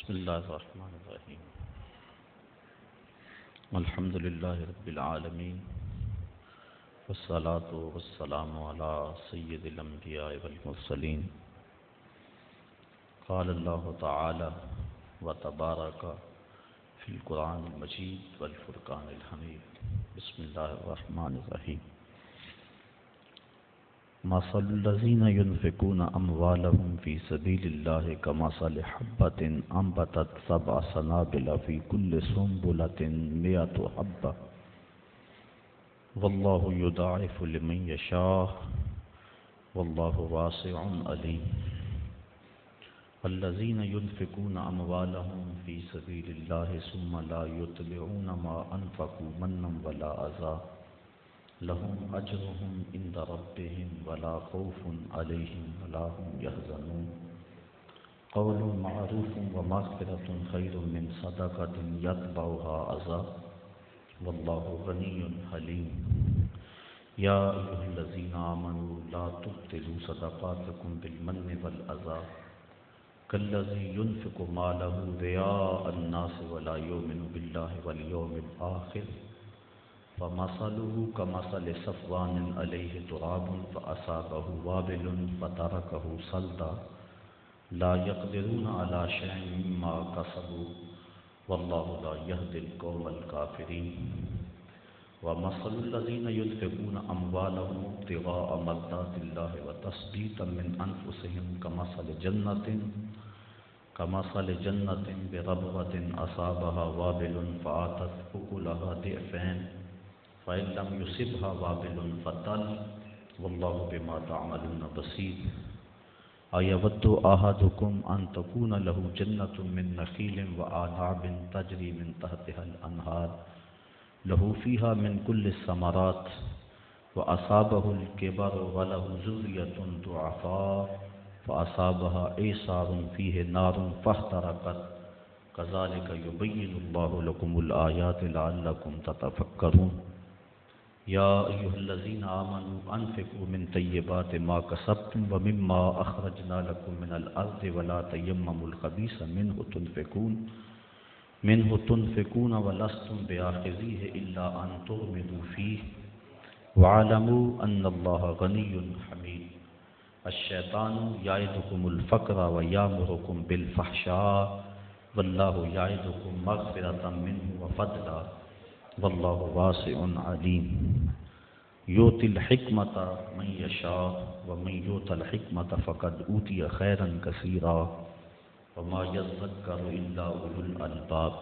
بسم الله الرحمن الرحيم. الحمد لله رب العالمين، والصلاة والسلام على سيد الأنبياء والمرسلين. قال الله تعالى وتبارك في القرآن المجيد والفرقان الحميد. بسم الله الرحمن الرحيم. مثل الذين ينفقون أموالهم في سبيل الله كمثل حبة أنبتت 7 سنابل في كل سنبلة 100 حبة والله يضاعف لمن يشاء والله واسع عليم. الذين ينفقون أموالهم في سبيل الله ثم لا يتبعون ما أنفقوا منا ولا أذى لهم أجرهم عند ربهم ولا خوف عليهم ولا هم يحزنون. قول معروف ومغفرة خير من صدقة يتبعها أذى والله غني حليم. يا أيها الذين آمنوا لا تبطلوا صدقاتكم بالمن والأذى كالذي ينفق ماله رياء الناس ولا يؤمن بالله واليوم الآخر فمثله كمثل صفوان عليه تراب فأصابه وابل فتركه صلدا لا يقدرون على شيء مما كسبوا والله لا يهدي القوم الكافرين. ومثل الذين ينفقون أموالهم ابتغاء مرضات الله وتثبيتا من أنفسهم كمثل جنة بربوة أصابها وابل فآتت أكلها ضعفين فإن لم يصبها وابل فطل والله بما تعملون بصير. أيود أحدكم أن تكون له جنة من نخيل وأعناب تجري من تحتها الأنهار له فيها من كل الثمرات وأصابه الكبر وله ذرية ضعفاء فأصابها إعصار فيه نار فاحترقت كذلك يبين الله لكم الآيات لعلكم تتفكرون. يا أيها الذين آمنوا أنفقوا من طيبات ما كسبتم ومما أخرجنا لكم من الأرض ولا تيمموا الخبيث منه تنفقون ولستم بآخذيه إلا أن تغمضوا فيه واعلموا أن الله غني حميد. الشيطان يعدكم الفقر ويأمركم بالفحشاء والله يعدكم مغفرة منه وفضلا والله واسع عليم. يؤتي الحكمة من يشاء ومن يؤت الحكمة فقد أوتي خيرا كثيرا وما يذكر إلا أولو الألباب.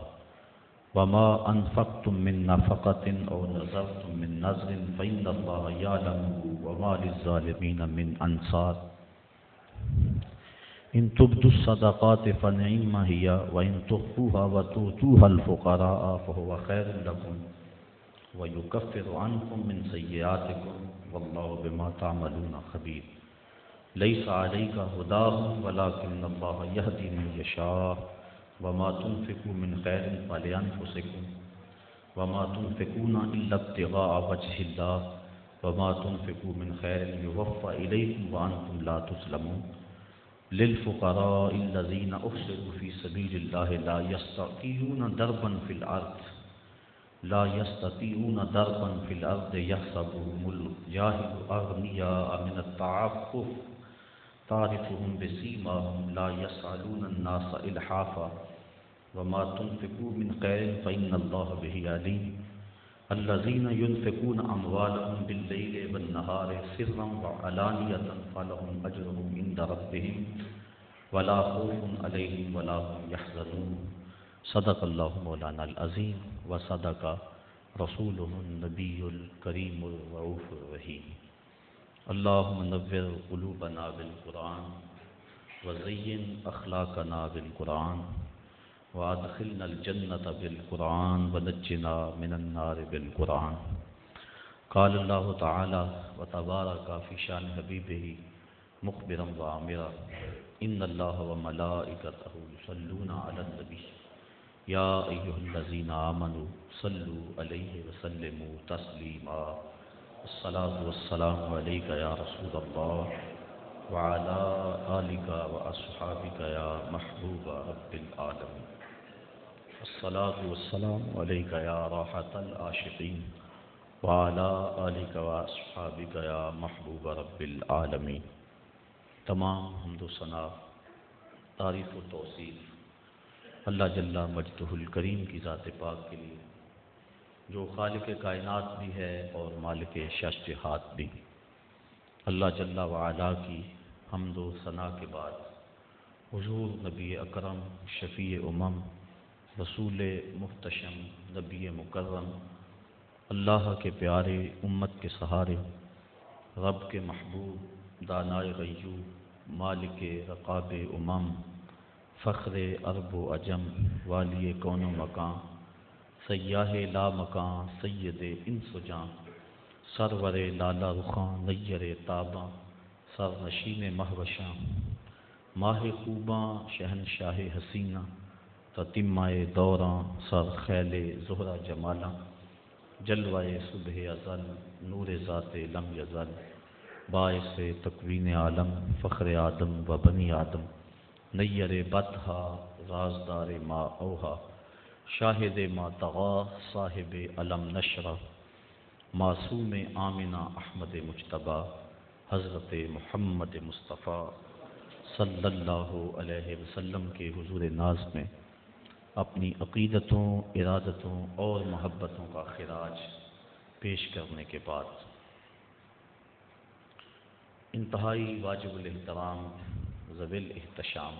وما أنفقتم من نفقة أو نذرتم من نذر فإن الله يعلمه وما للظالمين من أنصار. إن تبدوا الصدقات فنعما هي وإن تخفوها وتؤتوها الفقراء فهو خير لكم ويكفر عنكم من سيئاتكم والله بما تعملون خبير. ليس عليك هداهم ولكن الله يهدي من يشاء وما تنفقوا من خير فلأنفسكم وما تنفقون إلا ابتغاء وجه الله وما تنفقوا من خير يوفى إليكم وأنتم لا تظلمون. للفقراء الذين أحصروا في سبيل الله لا يستطيعون ضربا في الأرض يحسبهم الجاهل أغنياء من التعفف تعرفهم بسيماهم لا يسألون الناس إلحافا وما تنفقوا من خير فإن الله به عليم. الذين ينفقون أموالهم بالليل والنهار سرا وعلانية فلهم أجرهم عند ربهم ولا خوف عليهم ولا هم يحزنون. صدق الله مولانا العظيم وصدق رسوله النبي الكريم الرؤوف الرحيم. اللهم نور قلوبنا بالقرآن وزين أخلاقنا بالقرآن وادخلنا الجنة بالقرآن ونجنا من النار بالقرآن. قال الله تعالى وتبارك في شان حبيبه مخبرا وآمرا إن الله وملائكته يصلون على النبي يا أيها الذين آمنوا صلوا عليه وسلموا تسليما. الصلاة والسلام عليك يا رسول الله وعلى آلك وأصحابك يا محبوب رب العالمين الصلاة والسلام عليك يا راحة العاشقين وعلى آلك وأصحابك يا محبوب رب العالمين۔ تمام حمد و ثنا، تعریف و توصیف اللہ جل مجدہ الکریم کی ذات پاک کے لیے، جو خالق کائنات بھی ہے اور مالک شش جہات بھی۔ اللہ جل وعلا کی حمد و ثنا کے بعد حضور نبی اکرم شفیع امم رسول محتشم نبی مکرم اللہ کے پیارے امت کے سہارے رب کے محبوب دانائے غیوب مالک رقاب امم فخر عرب و عجم والی کون و مکان سیاہ لا مکان سید انس و جاں سرور لالا رخاں نیر تاباں سر نشین مہوشاں ماہ خوباں شہنشاہ حسینہ تتمہ دوراں سر خیل زہرہ جمالاں جلوہ صبح ازل نور ذات لم یزل باعث تکوین عالم فخر آدم و بنی آدم نیر بطحا رازدار ما اوہا شاہد ما طغا صاحب علم نشرہ معصوم آمنہ احمد مجتبیٰ حضرت محمد مصطفیٰ صلی اللہ علیہ وسلم کے حضور ناز میں اپنی عقیدتوں ارادتوں اور محبتوں کا خراج پیش کرنے کے بعد انتہائی واجب الاحترام ذوی الاحتشام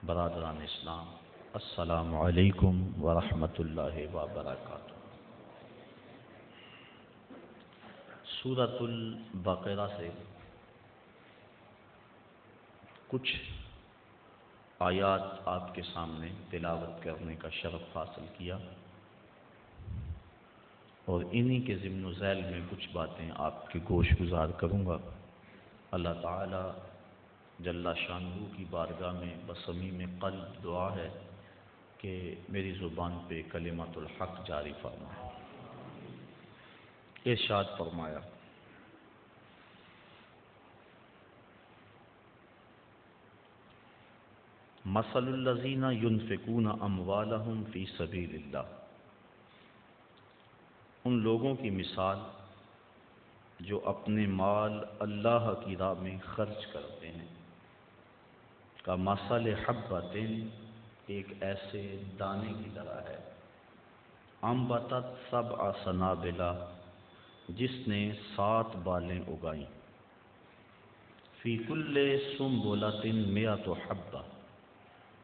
برادران اسلام، السلام علیکم ورحمۃ اللہ وبرکاتہ۔ سورۃ البقرہ سے کچھ آیات آپ کے سامنے تلاوت کرنے کا شرف حاصل کیا اور انہی کے ضمن و ذیل میں کچھ باتیں آپ کے گوش گزار کروں گا۔ اللہ تعالی جل شانہ کی بارگاہ میں بصمیم قلب دعا ہے کہ میری زبان پہ کلمۃ الحق جاری فرمائے۔ ارشاد فرمایا، مثل الذین ینفقون اموالہم فی سبیل اللہ، ان لوگوں کی مثال جو اپنے مال اللہ کی راہ میں خرچ کرتے ہیں، کا مثل حبۃ، ایک ایسے دانے کی طرح ہے، انبتت سبع سنابل، جس نے 7 بالیں اگائیں، فی کل سنبلۃ مئۃ حبۃ،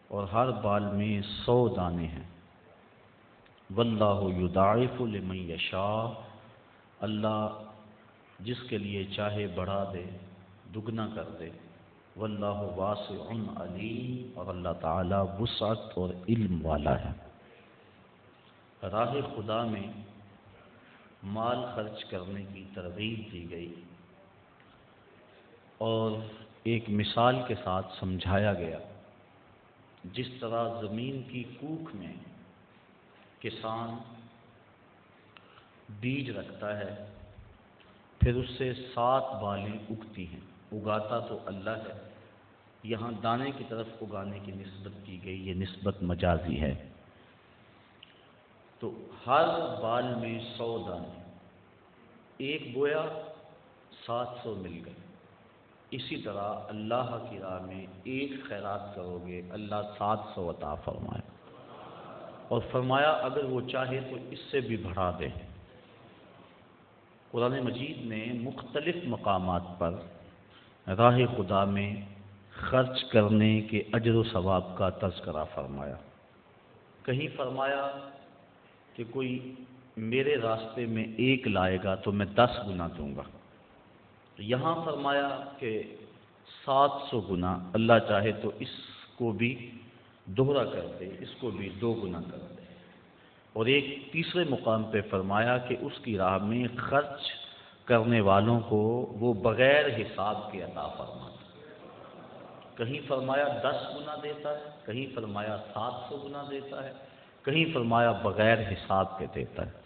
اور ہر بال میں 100 دانے ہیں، واللہ یضاعف لمن یشاء، اللہ جس کے لیے چاہے بڑھا دے، دگنا کر دے، واللہ واسع علیم، اور اللہ تعالی وسعت اور علم والا ہے۔ راہ خدا میں مال خرچ کرنے کی ترغیب دی گئی اور ایک مثال کے ساتھ سمجھایا گیا، جس طرح زمین کی کوکھ میں کسان بیج رکھتا ہے، پھر اس سے 7 بالیں اگتی ہیں، اگاتا تو اللہ ہے، یہاں دانے کی طرف اگانے کی نسبت کی گئی، یہ نسبت مجازی ہے، تو ہر بال میں 100 دانے، ایک بویا 700 مل گئے۔ اسی طرح اللہ کی راہ میں ایک خیرات کرو گے، اللہ 700 عطا فرمائے، اور فرمایا اگر وہ چاہے تو اس سے بھی بڑھا دے۔ قرآن مجید نے مختلف مقامات پر راہ خدا میں خرچ کرنے کے اجر و ثواب کا تذکرہ فرمایا۔ کہیں فرمایا کہ کوئی میرے راستے میں 1 لائے گا تو میں 10 گنا دوں گا، یہاں فرمایا کہ 700 گنا، اللہ چاہے تو اس کو بھی دوہرا کر دے، اس کو بھی 2 گنا کر دے، اور ایک تیسرے مقام پہ فرمایا کہ اس کی راہ میں خرچ کرنے والوں کو وہ بغیر حساب کے عطا فرماتا، کہیں فرمایا 10 گنا دیتا ہے، کہیں فرمایا 700 گنا دیتا ہے، کہیں فرمایا بغیر حساب کے دیتا ہے۔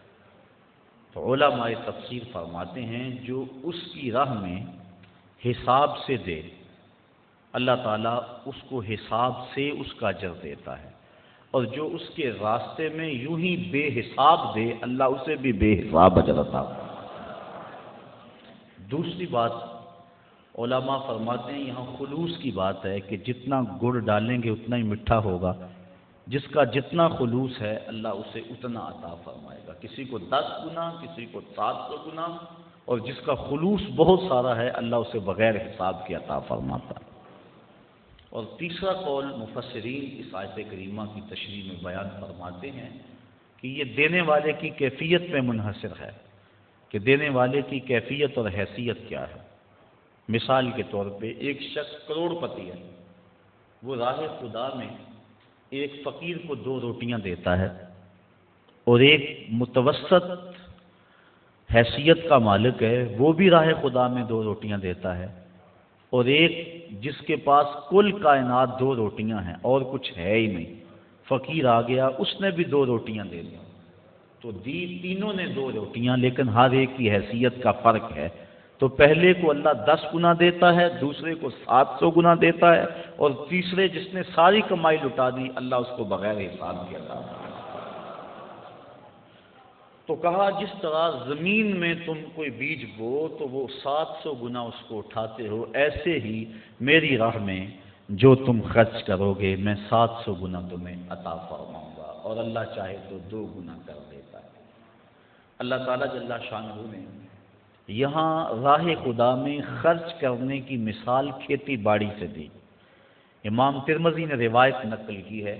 تو علماء تفسیر فرماتے ہیں جو اس کی راہ میں حساب سے دے اللہ تعالیٰ اس کو حساب سے اس کا اجر دیتا ہے، اور جو اس کے راستے میں یوں ہی بے حساب دے اللہ اسے بھی بے حساب اجر عطا کرتا ہے۔ دوسری بات علماء فرماتے ہیں یہاں خلوص کی بات ہے کہ جتنا گڑ ڈالیں گے اتنا ہی میٹھا ہوگا، جس کا جتنا خلوص ہے اللہ اسے اتنا عطا فرمائے گا، کسی کو 10 گنا، کسی کو 700 گنا، اور جس کا خلوص بہت سارا ہے اللہ اسے بغیر حساب کے عطا فرماتا ہے۔ اور تیسرا قول مفسرین اس آیت کریمہ کی تشریح میں بیان فرماتے ہیں کہ یہ دینے والے کی کیفیت میں منحصر ہے کہ دینے والے کی کیفیت اور حیثیت کیا ہے۔ مثال کے طور پہ ایک شخص کروڑ پتی ہے، وہ راہ خدا میں ایک فقیر کو 2 روٹیاں دیتا ہے، اور ایک متوسط حیثیت کا مالک ہے وہ بھی راہ خدا میں 2 روٹیاں دیتا ہے، اور ایک جس کے پاس کل کائنات 2 روٹیاں ہیں اور کچھ ہے ہی نہیں، فقیر آ گیا اس نے بھی 2 روٹیاں دے دیں، تو دی تینوں نے 2 روٹیاں، لیکن ہر ایک کی حیثیت کا فرق ہے۔ تو پہلے کو اللہ 10 گنا دیتا ہے، دوسرے کو 700 گنا دیتا ہے، اور تیسرے جس نے ساری کمائی لٹا دی اللہ اس کو بغیر حساب کے عطا کرتا ہے۔ تو کہا جس طرح زمین میں تم کوئی بیج بو تو وہ 700 گنا اس کو اٹھاتے ہو، ایسے ہی میری راہ میں جو تم خرچ کرو گے میں 700 گنا تمہیں عطا فرماؤں گا، اور اللہ چاہے تو 2 گنا کر دیتا ہے۔ اللہ تعالیٰ جل شانہ نے یہاں راہ خدا میں خرچ کرنے کی مثال کھیتی باڑی سے دی۔ امام ترمذی نے روایت نقل کی ہے،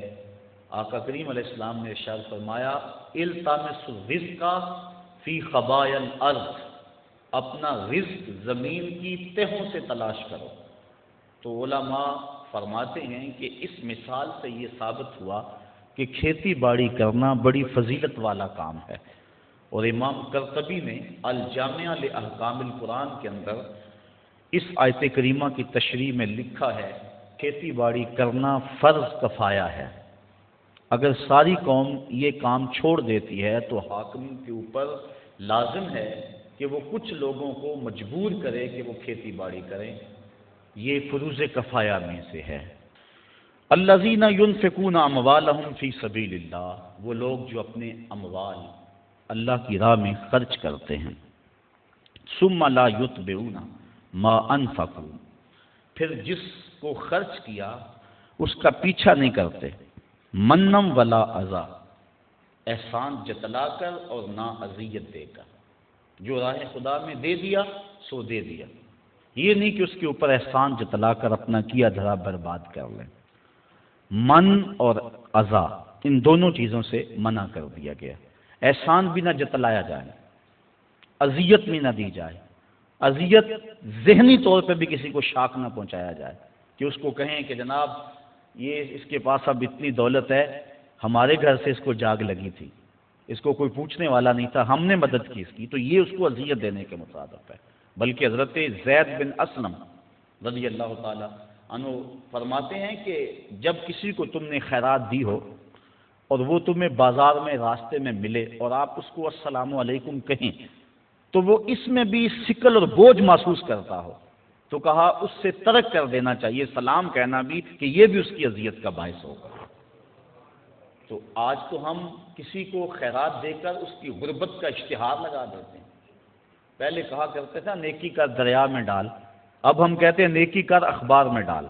آقا کریم علیہ السلام نے ارشاد فرمایا التمس الرزق فی خبایا الارض، اپنا رزق زمین کی تہوں سے تلاش کرو۔ تو علماء فرماتے ہیں کہ اس مثال سے یہ ثابت ہوا کہ کھیتی باڑی کرنا بڑی فضیلت والا کام ہے، اور امام قرطبی نے الجامع لاحکام القرآن کے اندر اس آیت کریمہ کی تشریح میں لکھا ہے کھیتی باڑی کرنا فرض کفایہ ہے، اگر ساری قوم یہ کام چھوڑ دیتی ہے تو حاکم کے اوپر لازم ہے کہ وہ کچھ لوگوں کو مجبور کرے کہ وہ کھیتی باڑی کریں، یہ فروض کفایہ میں سے ہے۔ الذین ينفقون اموالهم فی سبیل اللہ، وہ لوگ جو اپنے اموال اللہ کی راہ میں خرچ کرتے ہیں، ثم لا یتبعون ما انفقوا، پھر جس کو خرچ کیا اس کا پیچھا نہیں کرتے، منم ولا اذا، احسان جتلا کر اور نہ اذیت دے کر، جو راہ خدا میں دے دیا سو دے دیا، یہ نہیں کہ اس کے اوپر احسان جتلا کر اپنا کیا دھرا برباد کر لیں۔ من اور اذا ان دونوں چیزوں سے منع کر دیا گیا، احسان بھی نہ جتلایا جائے، اذیت بھی نہ دی جائے، اذیت ذہنی طور پہ بھی کسی کو شاک نہ پہنچایا جائے کہ اس کو کہیں کہ جناب یہ اس کے پاس اب اتنی دولت ہے، ہمارے گھر سے اس کو جاگ لگی تھی، اس کو کوئی پوچھنے والا نہیں تھا، ہم نے مدد کی اس کی، تو یہ اس کو اذیت دینے کے مصادف ہے۔ بلکہ حضرت زید بن اسلم رضی اللہ تعالی عنہ فرماتے ہیں کہ جب کسی کو تم نے خیرات دی ہو اور وہ تمہیں بازار میں راستے میں ملے اور آپ اس کو السلام علیکم کہیں تو وہ اس میں بھی ثقل اور بوجھ محسوس کرتا ہو تو کہا اس سے ترک کر دینا چاہیے سلام کہنا بھی، کہ یہ بھی اس کی اذیت کا باعث ہوگا۔ تو آج تو ہم کسی کو خیرات دے کر اس کی غربت کا اشتہار لگا دیتے ہیں، پہلے کہا کرتے تھے نیکی کر دریا میں ڈال، اب ہم کہتے ہیں نیکی کر اخبار میں ڈال۔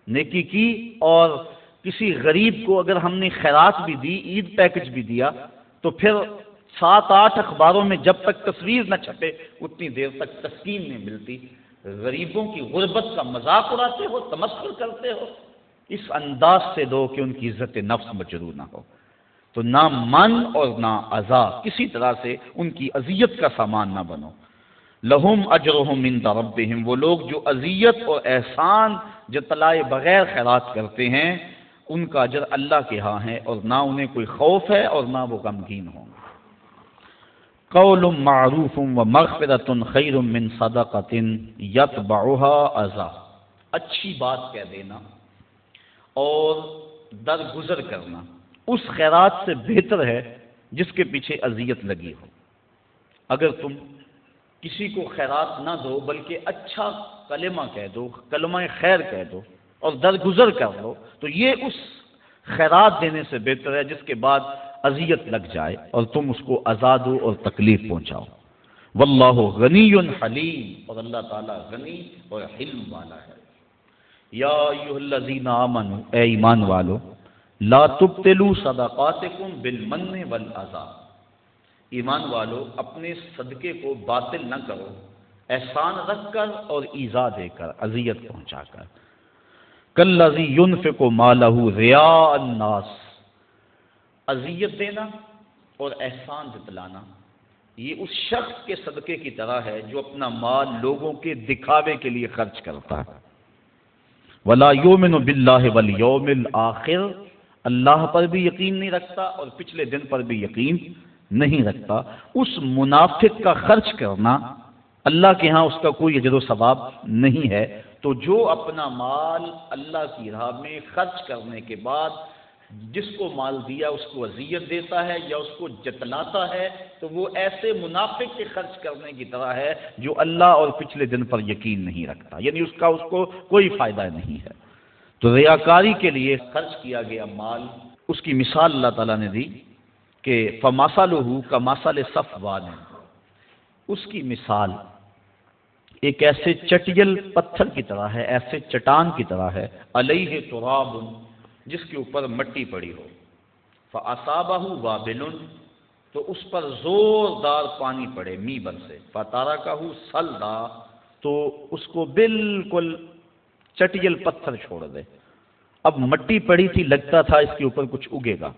نیکی کی اور کسی غریب کو اگر ہم نے خیرات بھی دی، عید پیکج بھی دیا، تو پھر 7-8 اخباروں میں جب تک تصویر نہ چھپے اتنی دیر تک تسکین نہیں ملتی۔ غریبوں کی غربت کا مذاق اڑاتے ہو، تمسخر کرتے ہو، اس انداز سے دو کہ ان کی عزت نفس مجروح نہ ہو۔ تو نہ من اور نہ اذا، کسی طرح سے ان کی اذیت کا سامان نہ بنو۔ لہم اجرہم عند ربہم، وہ لوگ جو اذیت اور احسان جتلائے بغیر خیرات کرتے ہیں ان کا اجر اللہ کے ہاں ہے، اور نہ انہیں کوئی خوف ہے اور نہ وہ غمگین ہوں۔ قول معروف ومغفرۃ خیر من صدقۃ یتبعها اذی، اچھی بات کہہ دینا اور درگزر کرنا اس خیرات سے بہتر ہے جس کے پیچھے اذیت لگی ہو۔ اگر تم کسی کو خیرات نہ دو بلکہ اچھا کلمہ کہہ دو، کلمہ خیر کہہ دو اور درگزر کر لو، تو یہ اس خیرات دینے سے بہتر ہے جس کے بعد اذیت لگ جائے اور تم اس کو اذا دو اور تکلیف پہنچاؤ۔ واللہ غنی حلیم، اور اللہ تعالیٰ غنی اور حلم والا ہے۔ یا ایھا الذین آمنوا، اے ایمان والو، لا تبطلوا صدقاتکم بالمن والاذی، ایمان والو اپنے صدقے کو باطل نہ کرو احسان رکھ کر اور ایذا دے کر، اذیت پہنچا کر۔ کالذی ينفق مالہ رئاء الناس، اذیت دینا اور احسان جتلانا یہ اس شخص کے صدقے کی طرح ہے جو اپنا مال لوگوں کے دکھاوے کے لیے خرچ کرتا ہے۔ ولا یؤمن باللہ والیوم الآخر، اللہ پر بھی یقین نہیں رکھتا اور پچھلے دن پر بھی یقین نہیں رکھتا۔ اس منافق کا خرچ کرنا اللہ کے ہاں اس کا کوئی اجر و ثواب نہیں ہے۔ تو جو اپنا مال اللہ کی راہ میں خرچ کرنے کے بعد جس کو مال دیا اس کو اذیت دیتا ہے یا اس کو جتلاتا ہے تو وہ ایسے منافق کے خرچ کرنے کی طرح ہے جو اللہ اور پچھلے دن پر یقین نہیں رکھتا، یعنی اس کو کوئی فائدہ نہیں ہے۔ تو ریاکاری کے لیے خرچ کیا گیا مال، اس کی مثال اللہ تعالیٰ نے دی کہ فَمَثَلُهُ كَمَثَلِ صَفْوَانٍ، اس کی مثال ایک ایسے چٹیل پتھر کی طرح ہے، ایسے چٹان کی طرح ہے، علیہ تراب، جس کے اوپر مٹی پڑی ہو، فَأَصَابَهُ وَابِلٌ، تو اس پر زوردار پانی پڑے می برسے، فَتَرَكَهُ صَلْدًا، تو اس کو بالکل چٹیل پتھر چھوڑ دے۔ اب مٹی پڑی تھی، لگتا تھا اس کے اوپر کچھ اگے گا،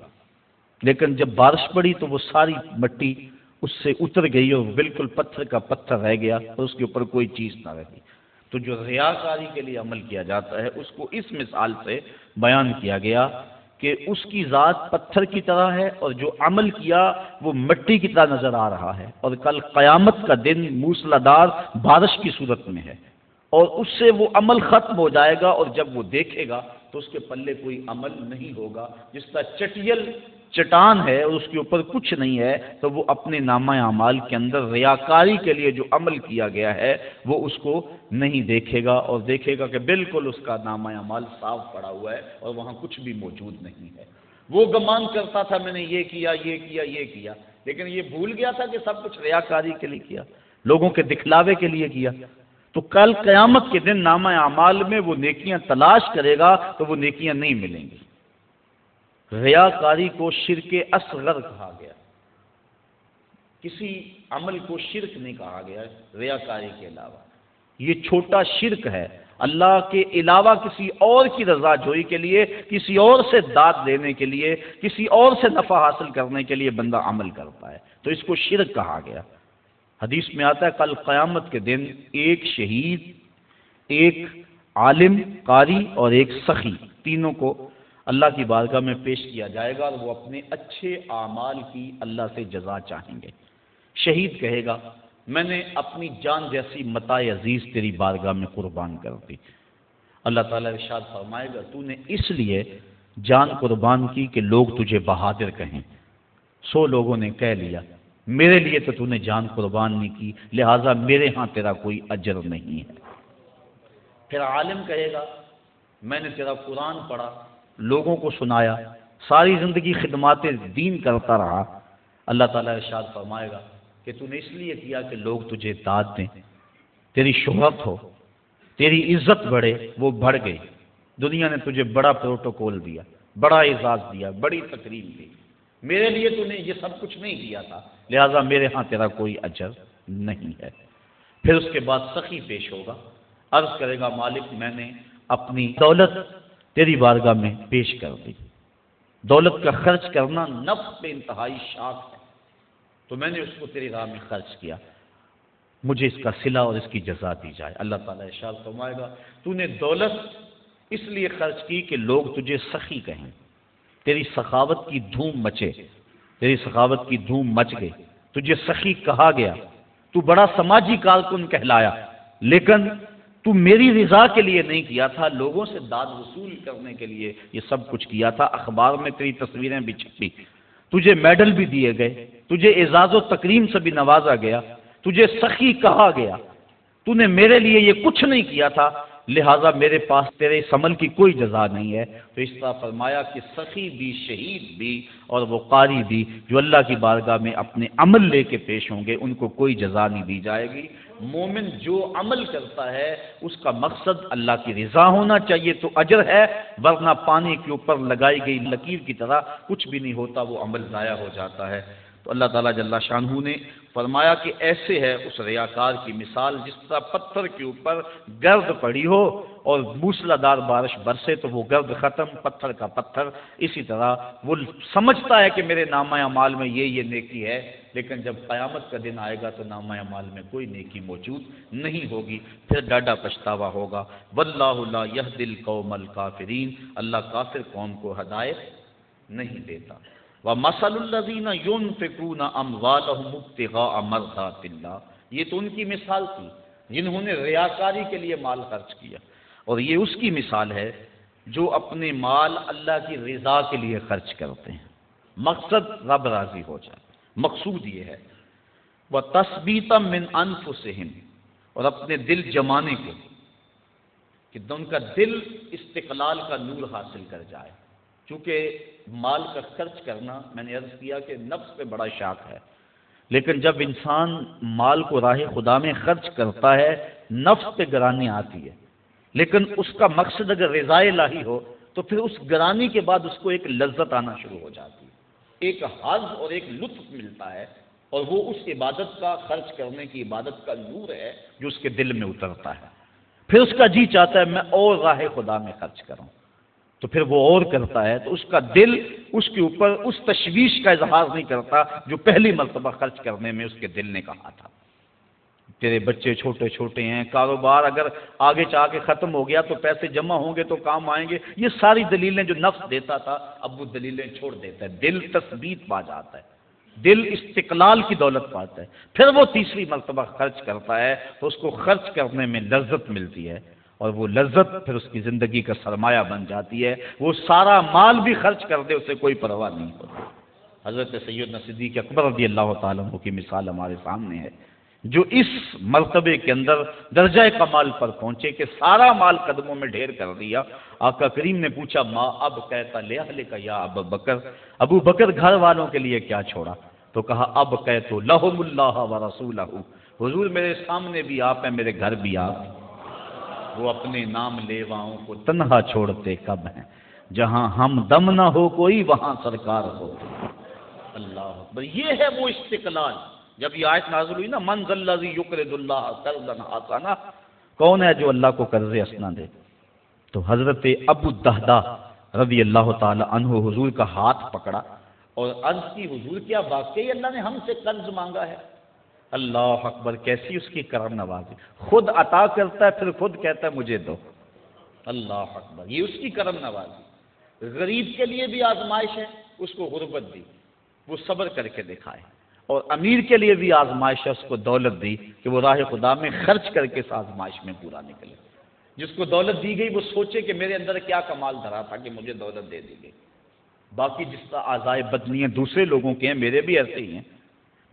لیکن جب بارش پڑی تو وہ ساری مٹی اس سے اتر گئی اور بالکل پتھر کا پتھر رہ گیا اور اس کے اوپر کوئی چیز نہ رہی۔ تو جو ریاکاری کے لیے عمل کیا جاتا ہے اس کو اس مثال سے بیان کیا گیا کہ اس کی ذات پتھر کی طرح ہے اور جو عمل کیا وہ مٹی کی طرح نظر آ رہا ہے، اور کل قیامت کا دن موسلادھار بارش کی صورت میں ہے اور اس سے وہ عمل ختم ہو جائے گا، اور جب وہ دیکھے گا تو اس کے پلے کوئی عمل نہیں ہوگا۔ جس طرح چٹیل چٹان ہے اور اس کے اوپر کچھ نہیں ہے، تو وہ اپنے نامہ اعمال کے اندر ریاکاری کے لیے جو عمل کیا گیا ہے وہ اس کو نہیں دیکھے گا، اور دیکھے گا کہ بالکل اس کا نامہ اعمال صاف پڑا ہوا ہے اور وہاں کچھ بھی موجود نہیں ہے۔ وہ گمان کرتا تھا میں نے یہ کیا یہ کیا یہ کیا، لیکن یہ بھول گیا تھا کہ سب کچھ ریاکاری کے لیے کیا، لوگوں کے دکھلاوے کے لیے کیا۔ تو کل قیامت کے دن نامہ اعمال میں وہ نیکیاں تلاش کرے گا تو وہ نیکیاں نہیں ملیں گی۔ ریاکاری کو شرک اصغر کہا گیا، کسی عمل کو شرک نہیں کہا گیا ریاکاری کے علاوہ، یہ چھوٹا شرک ہے۔ اللہ کے علاوہ کسی اور کی رضا جوئی کے لیے، کسی اور سے داد لینے کے لیے، کسی اور سے نفع حاصل کرنے کے لیے بندہ عمل کرتا ہے، تو اس کو شرک کہا گیا۔ حدیث میں آتا ہے کل قیامت کے دن ایک شہید، ایک عالم قاری اور ایک سخی، تینوں کو اللہ کی بارگاہ میں پیش کیا جائے گا اور وہ اپنے اچھے اعمال کی اللہ سے جزا چاہیں گے۔ شہید کہے گا میں نے اپنی جان جیسی متاع عزیز تیری بارگاہ میں قربان کر دی۔ اللہ تعالیٰ ارشاد فرمائے گا تو نے اس لیے جان قربان کی کہ لوگ تجھے بہادر کہیں، 100 لوگوں نے کہہ لیا میرے لیے تو نے جان قربان نہیں کی، لہٰذا میرے ہاں تیرا کوئی اجر نہیں ہے۔ پھر عالم کہے گا میں نے تیرا قرآن پڑھا، لوگوں کو سنایا، ساری زندگی خدمات دین کرتا رہا۔ اللہ تعالیٰ ارشاد فرمائے گا کہ تو نے اس لیے کیا کہ لوگ تجھے داد دیں، تیری شہرت ہو، تیری عزت بڑھے، وہ بڑھ گئی۔ دنیا نے تجھے بڑا پروٹوکول دیا، بڑا اعزاز دیا، بڑی تکریم دی، میرے لیے تو نے یہ سب کچھ نہیں کیا تھا، لہٰذا میرے ہاں تیرا کوئی اجر نہیں ہے۔ پھر اس کے بعد سخی پیش ہوگا، عرض کرے گا مالک میں نے اپنی دولت تیری بارگاہ میں پیش کر دی۔ دولت کا خرچ کرنا نفس پہ انتہائی شاق ہے، تو میں نے اس کو تیری راہ میں خرچ کیا، مجھے اس کا صلہ اور اس کی جزا دی جائے۔ اللہ تعالیٰ ارشاد فرمائے گا تو نے دولت اس لیے خرچ کی کہ لوگ تجھے سخی کہیں، تیری سخاوت کی دھوم مچے، تیری سخاوت کی دھوم مچ گئی، تجھے سخی کہا گیا، تو بڑا سماجی کارکن کہلایا، لیکن تو میری رضا کے لیے نہیں کیا تھا، لوگوں سے داد وصول کرنے کے لیے یہ سب کچھ کیا تھا۔ اخبار میں تیری تصویریں بھی چھپی، تجھے میڈل بھی دیے گئے، تجھے اعزاز و تکریم سے بھی نوازا گیا، تجھے سخی کہا گیا، تو نے میرے لیے یہ کچھ نہیں کیا تھا، لہٰذا میرے پاس تیرے اس عمل کی کوئی جزا نہیں ہے۔ تو اس طرح فرمایا کہ سخی بھی، شہید بھی اور وہ قاری بھی جو اللہ کی بارگاہ میں اپنے عمل لے کے پیش ہوں گے، ان کو کوئی جزا نہیں دی جائے گی۔ مومن جو عمل کرتا ہے اس کا مقصد اللہ کی رضا ہونا چاہیے تو اجر ہے، ورنہ پانی کے اوپر لگائی گئی لکیر کی طرح کچھ بھی نہیں ہوتا، وہ عمل ضائع ہو جاتا ہے۔ تو اللہ تعالیٰ جل شانہ نے فرمایا کہ ایسے ہے اس ریاکار کی مثال جس طرح پتھر کے اوپر گرد پڑی ہو اور موسلادھار بارش برسے تو وہ گرد ختم، پتھر کا پتھر۔ اسی طرح وہ سمجھتا ہے کہ میرے نامہ اعمال میں یہ نیکی ہے، لیکن جب قیامت کا دن آئے گا تو نامہ اعمال میں کوئی نیکی موجود نہیں ہوگی، پھر ڈاڈا پچھتاوا ہوگا۔ واللہ لا یہدی القوم الکافرین، اللہ کافر قوم کو ہدایت نہیں دیتا۔ وَمَثَلُ الَّذِينَ يُنْفِقُونَ أَمْوَالَهُمُ ابْتِغَاءَ مَرْضَاتِ اللَّهِ، یہ تو ان کی مثال تھی جنہوں نے ریاکاری کے لیے مال خرچ کیا، اور یہ اس کی مثال ہے جو اپنے مال اللہ کی رضا کے لیے خرچ کرتے ہیں، مقصد رب راضی ہو جائے، مقصود یہ ہے۔ وَتَثْبِيتًا مِنْ أَنفُسِهِمْ، اور اپنے دل جمانے کو کہ ان کا دل استقلال کا نور حاصل کر جائے، چونکہ مال کا خرچ کرنا میں نے عرض کیا کہ نفس پہ بڑا شاق ہے، لیکن جب انسان مال کو راہ خدا میں خرچ کرتا ہے نفس پہ گرانی آتی ہے، لیکن اس کا مقصد اگر رضا الہی ہو تو پھر اس گرانی کے بعد اس کو ایک لذت آنا شروع ہو جاتی ہے، ایک حظ اور ایک لطف ملتا ہے، اور وہ اس عبادت کا، خرچ کرنے کی عبادت کا نور ہے جو اس کے دل میں اترتا ہے۔ پھر اس کا جی چاہتا ہے میں اور راہ خدا میں خرچ کروں، تو پھر وہ اور کرتا ہے، تو اس کا دل اس کے اوپر اس تشویش کا اظہار نہیں کرتا جو پہلی مرتبہ خرچ کرنے میں اس کے دل نے کہا تھا۔ تیرے بچے چھوٹے چھوٹے ہیں، کاروبار اگر آگے چاہ کے ختم ہو گیا تو پیسے جمع ہوں گے تو کام آئیں گے، یہ ساری دلیلیں جو نفس دیتا تھا اب وہ دلیلیں چھوڑ دیتا ہے، دل تثبیت پا جاتا ہے، دل استقلال کی دولت پاتا ہے، پھر وہ تیسری مرتبہ خرچ کرتا ہے تو اس کو خرچ کرنے میں لذت ملتی ہے، اور وہ لذت پھر اس کی زندگی کا سرمایہ بن جاتی ہے، وہ سارا مال بھی خرچ کر دے اسے کوئی پرواہ نہیں ہوتی۔ حضرت سیدنا صدیق اکبر رضی اللہ تعالیٰ عنہ کی مثال ہمارے سامنے ہے، جو اس مرتبے کے اندر درجہ کمال پر پہنچے کہ سارا مال قدموں میں ڈھیر کر دیا۔ آقا کریم نے پوچھا ما اب کہتا لأہلک یا ابو بکر، ابو بکر گھر والوں کے لیے کیا چھوڑا؟ تو کہا اب کہتو لہم اللہ ورسولہ، حضور میرے سامنے بھی آپ ہیں، میرے گھر بھی آپ ہیں، وہ اپنے نام لیواؤں کو تنہا چھوڑتے کب ہیں، جہاں ہم دم نہ ہو کوئی وہاں سرکار ہو۔ اللہ اکبر، یہ ہے وہ استقلال۔ جب یہ آیت نازل ہوئی نا من ذا الذی یقرض اللہ قرضا حسنا، کون ہے جو اللہ کو قرض حسنا دے؟ تو حضرت ابو الدہداء رضی اللہ تعالی عنہ حضور کا ہاتھ پکڑا اور عرض کی حضور کیا واقعی اللہ نے ہم سے قرض مانگا ہے؟ اللہ اکبر، کیسی اس کی کرم نوازی، خود عطا کرتا ہے پھر خود کہتا ہے مجھے دو۔ اللہ اکبر، یہ اس کی کرم نوازی۔ غریب کے لیے بھی آزمائش ہے، اس کو غربت دی، وہ صبر کر کے دکھائے، اور امیر کے لیے بھی آزمائش ہے، اس کو دولت دی کہ وہ راہ خدا میں خرچ کر کے اس آزمائش میں پورا نکلے۔ جس کو دولت دی گئی وہ سوچے کہ میرے اندر کیا کمال دھرا تھا کہ مجھے دولت دے دی گئی، باقی جس طرح اعضائے بدنی ہیں دوسرے لوگوں کے ہیں، میرے بھی ایسے ہی ہیں،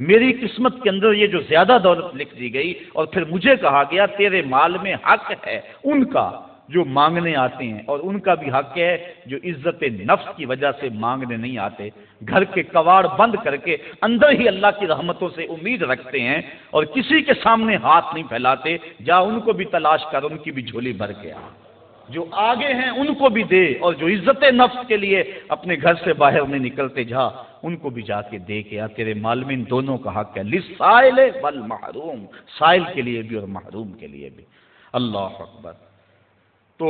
میری قسمت کے اندر یہ جو زیادہ دولت لکھ دی گئی، اور پھر مجھے کہا گیا تیرے مال میں حق ہے ان کا جو مانگنے آتے ہیں، اور ان کا بھی حق ہے جو عزت نفس کی وجہ سے مانگنے نہیں آتے، گھر کے کواڑ بند کر کے اندر ہی اللہ کی رحمتوں سے امید رکھتے ہیں اور کسی کے سامنے ہاتھ نہیں پھیلاتے، جا ان کو بھی تلاش کر، ان کی بھی جھولی بھر کے آ، جو آگے ہیں ان کو بھی دے، اور جو عزت نفس کے لیے اپنے گھر سے باہر نہیں نکلتے جا ان کو بھی جا کے دے کے آ، تیرے مال میں ان دونوں کا حق ہے، للسائل والمحروم، سائل کے لیے بھی اور محروم کے لیے بھی۔ اللہ اکبر۔ تو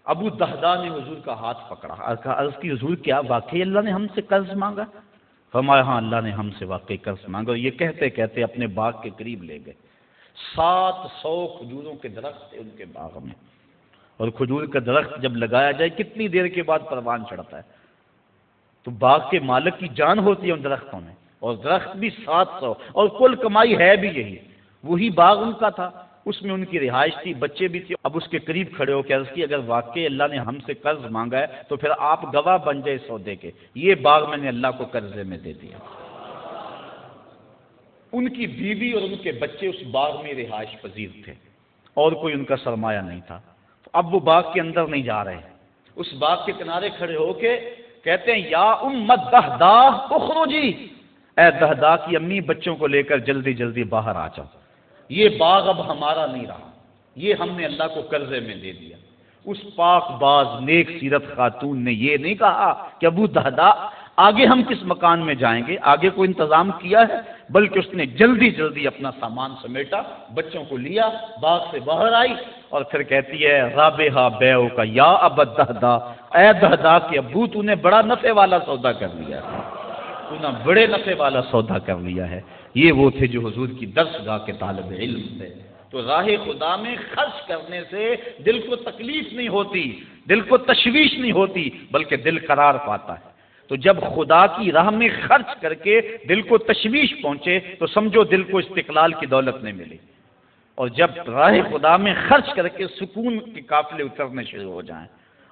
ابو الدہداء نے حضور کا ہاتھ پکڑا، عرض کی حضور کیا واقعی اللہ نے ہم سے قرض مانگا؟ فرمایا ہاں اللہ نے ہم سے واقعی قرض مانگا، اور یہ کہتے کہتے اپنے باغ کے قریب لے گئے۔ 700 کھجوروں کے درخت تھے ان کے باغ میں، اور کھجور کا درخت جب لگایا جائے کتنی دیر کے بعد پروان چڑھتا ہے، تو باغ کے مالک کی جان ہوتی ہے ان درختوں میں، اور درخت بھی 700، اور کل کمائی ہے بھی یہی، وہی باغ ان کا تھا، اس میں ان کی رہائش تھی، بچے بھی تھے۔ اب اس کے قریب کھڑے ہو کے عرض کی اگر واقعی اللہ نے ہم سے قرض مانگا ہے تو پھر آپ گواہ بن جائے سودے کے، یہ باغ میں نے اللہ کو قرضے میں دے دیا۔ ان کی بیوی اور ان کے بچے اس باغ میں رہائش پذیر تھے اور کوئی ان کا سرمایہ نہیں تھا. اب وہ باغ کے اندر نہیں جا رہے، اس باغ کے کنارے کھڑے ہو کے کہتے ہیں یا ام دہدا اخرجی، اے دہدا کی امی بچوں کو لے کر جلدی جلدی باہر آ جاؤ، یہ باغ اب ہمارا نہیں رہا، یہ ہم نے اللہ کو قرضے میں دے دیا. اس پاک باز نیک سیرت خاتون نے یہ نہیں کہا کہ ابو دہدا آگے ہم کس مکان میں جائیں گے، آگے کوئی انتظام کیا ہے، بلکہ اس نے جلدی جلدی اپنا سامان سمیٹا، بچوں کو لیا، باغ سے باہر آئی اور پھر کہتی ہے رابحہ بیعو کا یا ابا دہدا، اے دہدا کے ابو تو نے بڑا نفع والا سودا کر لیا ہے، تو نے بڑے نفع والا سودا کر لیا ہے. یہ وہ تھے جو حضور کی درس گاہ کے طالب علم تھے. تو راہ خدا میں خرچ کرنے سے دل کو تکلیف نہیں ہوتی، دل کو تشویش نہیں ہوتی، بلکہ دل قرار پاتا ہے. تو جب خدا کی راہ میں خرچ کر کے دل کو تشویش پہنچے تو سمجھو دل کو استقلال کی دولت نہیں ملی. اور جب راہ خدا میں خرچ کر کے سکون کے قافلے اترنے شروع ہو جائیں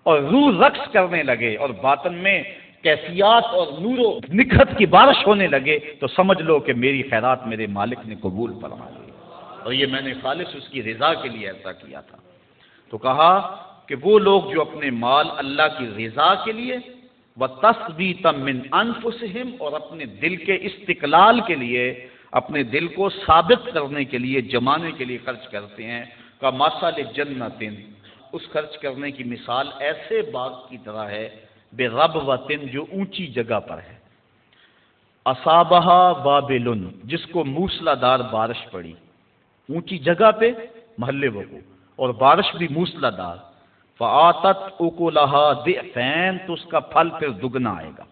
اور روح رقص کرنے لگے اور باطن میں کیفیات اور نور و نکھت کی بارش ہونے لگے تو سمجھ لو کہ میری خیرات میرے مالک نے قبول فرما لی اور یہ میں نے خالص اس کی رضا کے لیے ایسا کیا تھا. تو کہا کہ وہ لوگ جو اپنے مال اللہ کی رضا کے لیے وَتَثْبِيتًا مِّنْ أَنفُسِهِمْ اور اپنے دل کے استقلال کے لیے، اپنے دل کو ثابت کرنے کے لیے، جمانے کے لیے خرچ کرتے ہیں. کَمَثَلِ جَنَّةٍ، اس خرچ کرنے کی مثال ایسے باغ کی طرح ہے بِرَبْوَةٍ جو اونچی جگہ پر ہے، أَصَابَهَا وَابِلٌ جس کو موسلا دار بارش پڑی، اونچی جگہ پہ محلے وقوع اور بارش بھی موسلا دار، فَآتَتْ أُكُلَهَا ضِعْفَيْنِ تو اس کا پھل پھر دگنا آئے گا.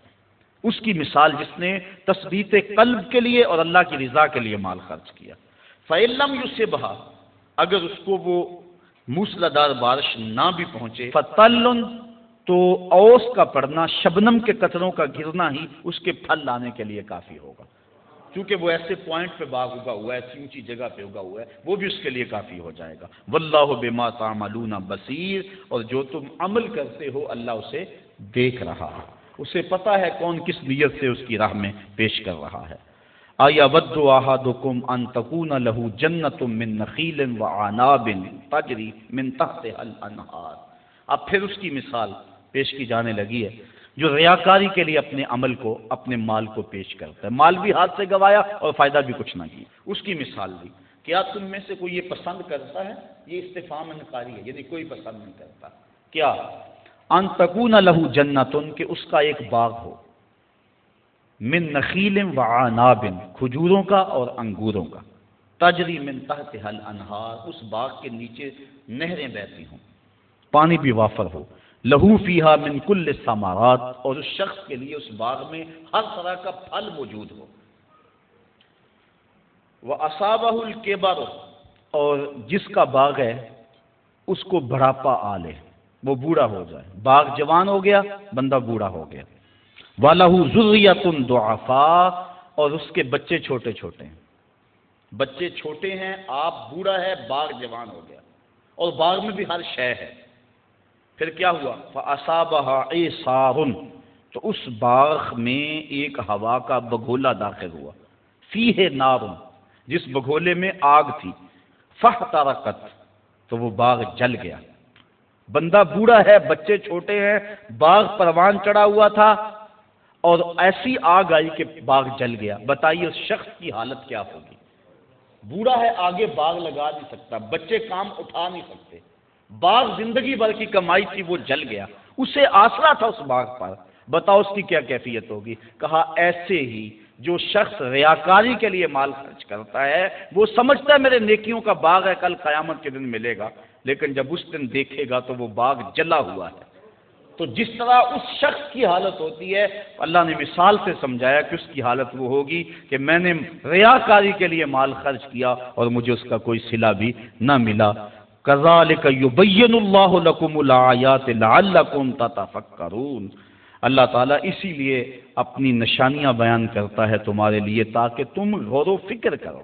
اس کی مثال جس نے تثبیت قلب کے لیے اور اللہ کی رضا کے لیے مال خرچ کیا. فَإِن لَّمْ يُصِبْهَا اگر اس کو وہ موسلا دار بارش نہ بھی پہنچے، فَطَلٌّ تو اوس کا پڑنا، شبنم کے قطروں کا گرنا ہی اس کے پھل لانے کے لیے کافی ہوگا. کیونکہ وہ ایسے پوائنٹ پہ باغ اگا ہوا ہے، ایسی اونچی جگہ پہ اگا ہوا ہے، وہ بھی اس کے لیے کافی ہو جائے گا. واللہ بما تعملون بصیر اور جو تم عمل کرتے ہو اللہ اسے دیکھ رہا ہے، اسے پتہ ہے کون کس نیت سے اس کی راہ میں پیش کر رہا ہے. اَیَوَدُّ أَحَدُکُمْ أَن تَکُونَ لَهُ جَنَّةٌ مِّن نَخِیلٍ وَأَعْنَابٍ تَجْرِی مِن تَحْتِہَا الْأَنْہَارُ. اب پھر اس کی مثال پیش کی جانے لگی ہے جو ریاکاری کے لیے اپنے عمل کو، اپنے مال کو پیش کرتا ہے، مال بھی ہاتھ سے گوایا اور فائدہ بھی کچھ نہ کی. اس کی مثال دی. کیا تم میں سے کوئی یہ پسند کرتا ہے؟ یہ استفہام انکاری ہے، یعنی کوئی پسند نہیں کرتا. کیا ان تکون لہ جنتن کہ اس کا ایک باغ ہو، من نخیل وعناب کھجوروں کا اور انگوروں کا، تجری من تحتها الانہار اس باغ کے نیچے نہریں بہتی ہوں، پانی بھی وافر ہو، لہو فیہا من کل الثمرات اور اس شخص کے لیے اس باغ میں ہر طرح کا پھل موجود ہو، وَأَصَابَهُ الْكِبَرُ اور جس کا باغ ہے اس کو بڑھاپا آ لے، وہ بوڑھا ہو جائے، باغ جوان ہو گیا، بندہ بوڑھا ہو گیا، وَلَهُ ذُرِّيَّةٌ ضُعَفَاء اور اس کے بچے چھوٹے چھوٹے ہیں، بچے چھوٹے ہیں، آپ بوڑھا ہے، باغ جوان ہو گیا اور باغ میں بھی ہر شے ہے. پھر کیا ہوا؟ فَأَصَابَهَا عِصَارٌ تو اس باغ میں ایک ہوا کا بگھولا داخل ہوا، فِيهِ نَارٌ جس بگھولے میں آگ تھی، فَاحْتَرَقَتْ تو وہ باغ جل گیا. بندہ بوڑھا ہے، بچے چھوٹے ہیں، باغ پروان چڑھا ہوا تھا اور ایسی آگ آئی کہ باغ جل گیا. بتائیے اس شخص کی حالت کیا ہوگی؟ بوڑھا ہے، آگے باغ لگا نہیں سکتا، بچے کام اٹھا نہیں سکتے، باغ زندگی بھر کی کمائی تھی وہ جل گیا، اسے آسرا تھا اس باغ پر. بتاؤ اس کی کیا کیفیت ہوگی؟ کہا ایسے ہی جو شخص ریاکاری کے لیے مال خرچ کرتا ہے وہ سمجھتا ہے میرے نیکیوں کا باغ ہے، کل قیامت کے دن ملے گا، لیکن جب اس دن دیکھے گا تو وہ باغ جلا ہوا ہے. تو جس طرح اس شخص کی حالت ہوتی ہے اللہ نے مثال سے سمجھایا کہ اس کی حالت وہ ہوگی کہ میں نے ریاکاری کے لیے مال خرچ کیا اور مجھے اس کا کوئی صلہ بھی نہ ملا. کذالک یبین اللہ لکم الآیات لعلکم تتفکرون اللہ تعالیٰ اسی لیے اپنی نشانیاں بیان کرتا ہے تمہارے لیے تاکہ تم غور و فکر کرو.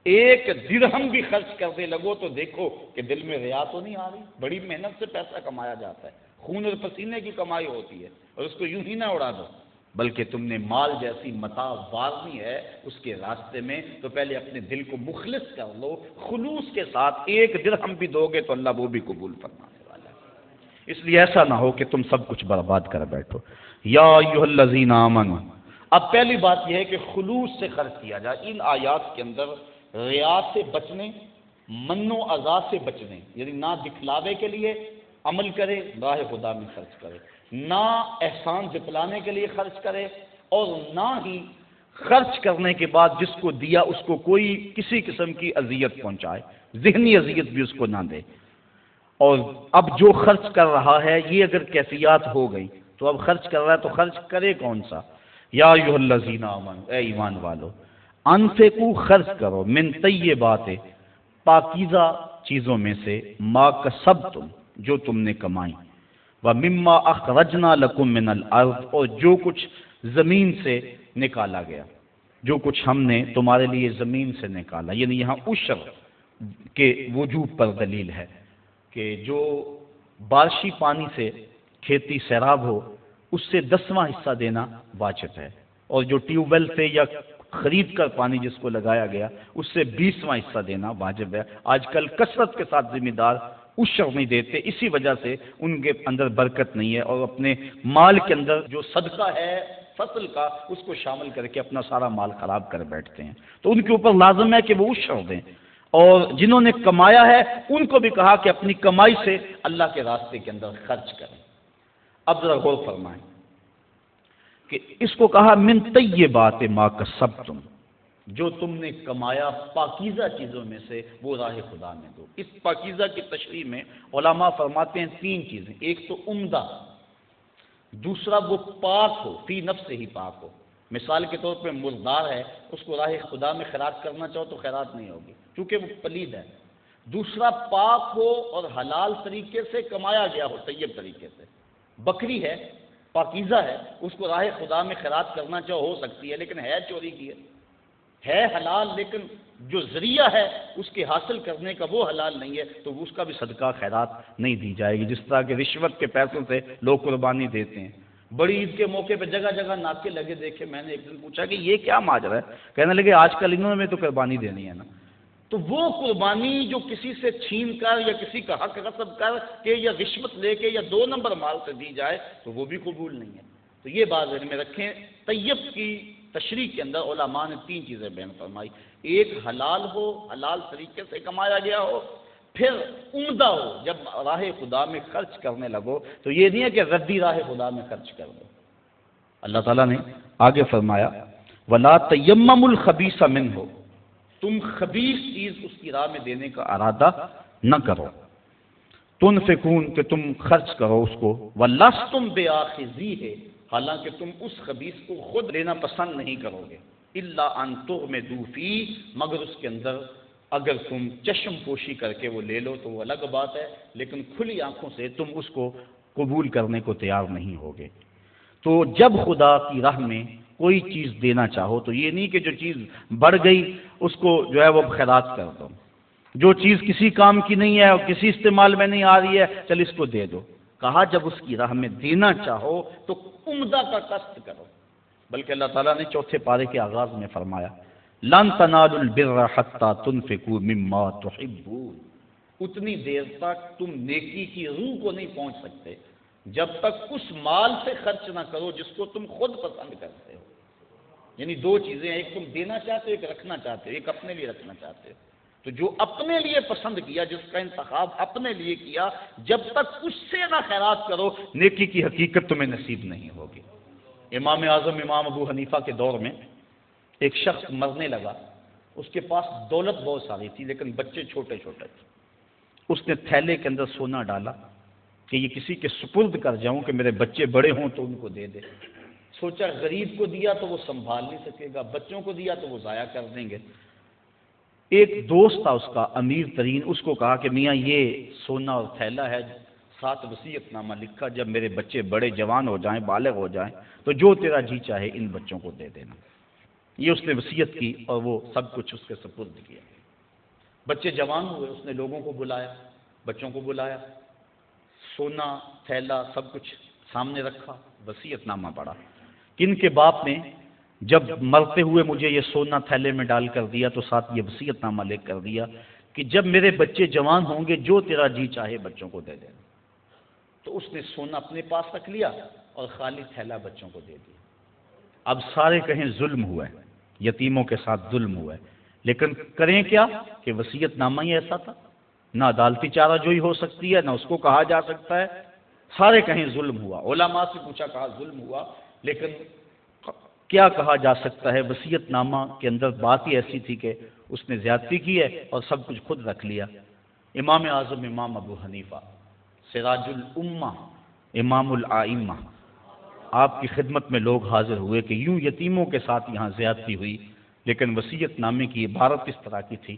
ایک درہم بھی خرچ کرنے لگو تو دیکھو کہ دل میں ریا تو نہیں آ رہی. بڑی محنت سے پیسہ کمایا جاتا ہے، خون اور پسینے کی کمائی ہوتی ہے اور اس کو یوں ہی نہ اڑا دو. بلکہ تم نے مال جیسی متاع وارنی ہے اس کے راستے میں، تو پہلے اپنے دل کو مخلص کر لو، خلوص کے ساتھ 1 درہم بھی دو گے تو اللہ وہ بھی قبول فرمانے والا ہے۔ اس لیے ایسا نہ ہو کہ تم سب کچھ برباد کر بیٹھو۔ یا ایھا الذین آمنوا، اب پہلی بات یہ ہے کہ خلوص سے خرچ کیا جائے۔ ان آیات کے اندر ریا سے بچنے، من و اذا سے بچنے، یعنی نہ دکھلاوے کے لیے عمل کرے، راہ خدا میں خرچ کرے، نہ احسان جتلانے کے لیے خرچ کرے، اور نہ ہی خرچ کرنے کے بعد جس کو دیا اس کو کوئی کسی قسم کی اذیت پہنچائے، ذہنی اذیت بھی اس کو نہ دے۔ اور اب جو خرچ کر رہا ہے یہ اگر کیفیات ہو گئی تو اب خرچ کر رہا ہے تو خرچ کرے کون سا؟ یا ایھا الذین آمنوا، اے ایمان والو، انفقوا خرچ کرو، من طیبات، پاکیزہ چیزوں میں سے، ما کسبتم، جو تم نے کمائی، ومما اخرجنا لکم من الارض، اور جو کچھ زمین سے نکالا گیا، جو کچھ ہم نے تمہارے لیے زمین سے نکالا، یعنی یہاں عشر کے وجوب پر دلیل ہے کہ جو بارشی پانی سے کھیتی سیراب ہو اس سے 10واں حصہ دینا واجب ہے، اور جو ٹیوب ویل سے یا خرید کر پانی جس کو لگایا گیا اس سے 20واں حصہ دینا واجب ہے۔ آج کل کثرت کے ساتھ ذمہ دار عشر نہیں دیتے، اسی وجہ سے ان کے اندر برکت نہیں ہے، اور اپنے مال کے اندر جو صدقہ ہے فصل کا اس کو شامل کر کے اپنا سارا مال خراب کر بیٹھتے ہیں۔ تو ان کے اوپر لازم ہے کہ وہ عشر دیں، اور جنہوں نے کمایا ہے ان کو بھی کہا کہ اپنی کمائی سے اللہ کے راستے کے اندر خرچ کریں۔ اب ذرا غور فرمائیں کہ اس کو کہا من طیبات ما کسبتم، جو تم نے کمایا پاکیزہ چیزوں میں سے وہ راہ خدا میں دو۔ اس پاکیزہ کی تشریح میں علماء فرماتے ہیں 3 چیزیں، ایک تو عمدہ، دوسرا وہ پاک ہو، فی نفس ہی پاک ہو، مثال کے طور پہ مردار ہے، اس کو راہ خدا میں خیرات کرنا چاہو تو خیرات نہیں ہوگی کیونکہ وہ پلید ہے۔ دوسرا پاک ہو اور حلال طریقے سے کمایا گیا ہو، طیب طریقے سے۔ بکری ہے، پاکیزہ ہے، اس کو راہ خدا میں خیرات کرنا چاہو ہو سکتی ہے، لیکن ہے چوری کی ہے حلال، لیکن جو ذریعہ ہے اس کے حاصل کرنے کا وہ حلال نہیں ہے، تو اس کا بھی صدقہ خیرات نہیں دی جائے گی۔ جس طرح کہ رشوت کے پیسوں سے لوگ قربانی دیتے ہیں، بڑی عید کے موقع پہ جگہ جگہ ناکے لگے دیکھے، میں نے ایک دن پوچھا کہ یہ کیا ماجرا ہے، کہنے لگے آج کل انہوں نے تو قربانی دینی ہے نا۔ تو وہ قربانی جو کسی سے چھین کر یا کسی کا حق غصب کر کے یا رشوت لے کے یا 2 نمبر مال سے دی جائے تو وہ بھی قبول نہیں ہے۔ تو یہ بات ذہن میں رکھیں، طیب کی تشریح کے اندر علماء نے 3 چیزیں بیان فرمائی، ایک حلال ہو، حلال طریقے سے کمایا گیا ہو، پھر عمدہ ہو، جب راہ خدا میں خرچ کرنے لگو تو یہ نہیں ہے کہ ردی راہ خدا میں خرچ کر دو۔ اللہ تعالیٰ نے آگے فرمایا وَلَا تَيَمَّمُوا الْخَبِيثَ مِنْهُ، تم خبیث چیز اس کی راہ میں دینے کا ارادہ نہ کرو، تنفقون کہ تم خرچ کرو اس کو، وَلَسْتُمْ بِآخِذِيهِ، حالانکہ تم اس خبیث کو خود لینا پسند نہیں کرو گے، الا ان تغمضوا فیہ، مگر اس کے اندر اگر تم چشم پوشی کر کے وہ لے لو تو وہ الگ بات ہے، لیکن کھلی آنکھوں سے تم اس کو قبول کرنے کو تیار نہیں ہوگے۔ تو جب خدا کی راہ میں کوئی چیز دینا چاہو تو یہ نہیں کہ جو چیز بڑھ گئی اس کو جو ہے وہ خیرات کر دو، جو چیز کسی کام کی نہیں ہے اور کسی استعمال میں نہیں آ رہی ہے چل اس کو دے دو۔ کہا جب اس کی راہ میں دینا چاہو تو عمدہ کا قصد کرو، بلکہ اللہ تعالیٰ نے 4 پارے کے آغاز میں فرمایا لن تنالوا البر حتى تنفقوا مما تحبون، اتنی دیر تک تم نیکی کی روح کو نہیں پہنچ سکتے جب تک اس مال سے خرچ نہ کرو جس کو تم خود پسند کرتے ہو۔ یعنی 2 چیزیں، ایک تم دینا چاہتے ہو، ایک رکھنا چاہتے ہو، ایک اپنے لیے رکھنا چاہتے ہو۔ تو جو اپنے لیے پسند کیا، جس کا انتخاب اپنے لیے کیا، جب تک اس سے نہ خیرات کرو نیکی کی حقیقت تمہیں نصیب نہیں ہوگی۔ امام اعظم امام ابو حنیفہ کے دور میں ایک شخص مرنے لگا، اس کے پاس دولت بہت ساری تھی لیکن بچے چھوٹے چھوٹے تھے۔ اس نے تھیلے کے اندر سونا ڈالا کہ یہ کسی کے سپرد کر جاؤں کہ میرے بچے بڑے ہوں تو ان کو دے دے۔ سوچا غریب کو دیا تو وہ سنبھال نہیں سکے گا، بچوں کو دیا تو وہ ضائع کر دیں گے۔ ایک دوست تھا اس کا امیر ترین، اس کو کہا کہ میاں یہ سونا اور تھیلا ہے، ساتھ وصیت نامہ لکھا، جب میرے بچے بڑے جوان ہو جائیں، بالغ ہو جائیں تو جو تیرا جی چاہے ان بچوں کو دے دینا۔ یہ اس نے وصیت کی اور وہ سب کچھ اس کے سپرد کیا۔ بچے جوان ہوئے، اس نے لوگوں کو بلایا، بچوں کو بلایا، سونا تھیلا سب کچھ سامنے رکھا، وصیت نامہ پڑھا۔ کن کے باپ نے جب مرتے ہوئے مجھے یہ سونا تھیلے میں ڈال کر دیا تو ساتھ یہ وصیت نامہ لکھ کر دیا کہ جب میرے بچے جوان ہوں گے جو تیرا جی چاہے بچوں کو دے دینا. تو اس نے سونا اپنے پاس رکھ لیا اور خالی تھیلا بچوں کو دے دیا. اب سارے کہیں ظلم ہوا ہے، یتیموں کے ساتھ ظلم ہوا ہے، لیکن کریں کیا کہ وصیت نامہ ہی ایسا تھا، نہ عدالتی چارہ جوئی ہو سکتی ہے، نہ اس کو کہا جا سکتا ہے. سارے کہیں ظلم ہوا. علماء سے پوچھا، کہا ظلم ہوا، لیکن کیا کہا جا سکتا ہے؟ وصیت نامہ کے اندر بات ہی ایسی تھی کہ اس نے زیادتی کی ہے اور سب کچھ خود رکھ لیا. امام اعظم امام ابو حنیفہ سراج الامہ امام الائمہ، آپ کی خدمت میں لوگ حاضر ہوئے کہ یوں یتیموں کے ساتھ یہاں زیادتی ہوئی، لیکن وصیت نامے کی عبارت اس طرح کی تھی،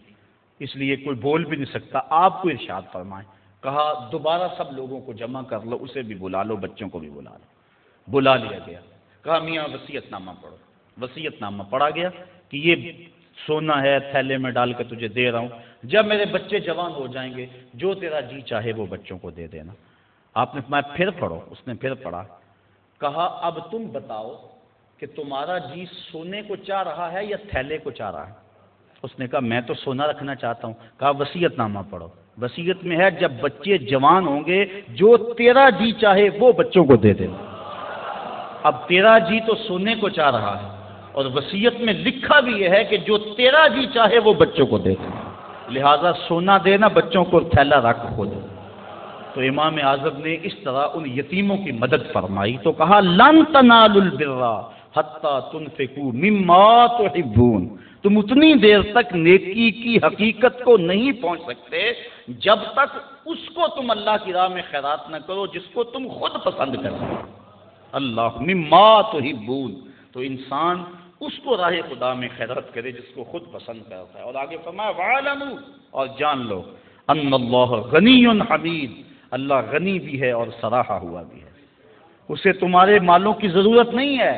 اس لیے کوئی بول بھی نہیں سکتا. آپ کو ارشاد فرمائیں. کہا دوبارہ سب لوگوں کو جمع کر لو، اسے بھی بلا لو، بچوں کو بھی بلا لو. بلا لیا گیا. کہا میاں وصیت نامہ پڑھو. وصیت نامہ پڑھا گیا کہ یہ سونا ہے، تھیلے میں ڈال کے تجھے دے رہا ہوں، جب میرے بچے جوان ہو جائیں گے جو تیرا جی چاہے وہ بچوں کو دے دینا. آپ نے فرمایا پھر پڑھو. اس نے پھر پڑھا. کہا اب تم بتاؤ کہ تمہارا جی سونے کو چاہ رہا ہے یا تھیلے کو چاہ رہا ہے؟ اس نے کہا میں تو سونا رکھنا چاہتا ہوں. کہا وصیت نامہ پڑھو. وصیت میں ہے جب بچے جوان ہوں گے جو تیرا جی چاہے وہ بچوں کو دے دینا. اب تیرا جی تو سونے کو چاہ رہا ہے اور وصیت میں لکھا بھی یہ ہے کہ جو تیرا جی چاہے وہ بچوں کو دے دینا، لہذا سونا دینا، بچوں کو تھیلا رکھ خود. تو امام اعظم نے اس طرح ان یتیموں کی مدد فرمائی تو کہا لن تنالوا البر حتی تنفقوا مما تحبون، تم اتنی دیر تک نیکی کی حقیقت کو نہیں پہنچ سکتے جب تک اس کو تم اللہ کی راہ میں خیرات نہ کرو جس کو تم خود پسند کرو. اللہ مما تحبون، تو انسان اس کو راہ خدا میں خیرات کرے جس کو خود پسند کرتا ہے. اور آگے فرمایا وَاعْلَمُوا، اور جان لو ان اللہ غنی حمید، اللہ غنی بھی ہے اور سراہا ہوا بھی ہے. اسے تمہارے مالوں کی ضرورت نہیں ہے،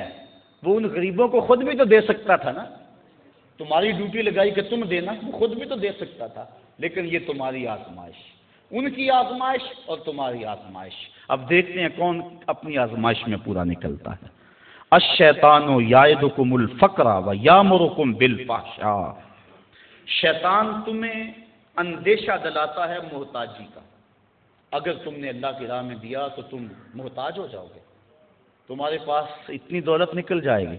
وہ ان غریبوں کو خود بھی تو دے سکتا تھا نا. تمہاری ڈیوٹی لگائی کہ تم دینا، وہ خود بھی تو دے سکتا تھا، لیکن یہ تمہاری آزمائش، ان کی آزمائش اور تمہاری آزمائش. اب دیکھتے ہیں کون اپنی آزمائش میں پورا نکلتا ہے. الشیطان یعدکم الفقر ویامرکم بالفحشاء، شیطان تمہیں اندیشہ دلاتا ہے محتاجی کا. اگر تم نے اللہ کی راہ میں دیا تو تم محتاج ہو جاؤ گے، تمہارے پاس اتنی دولت نکل جائے گی.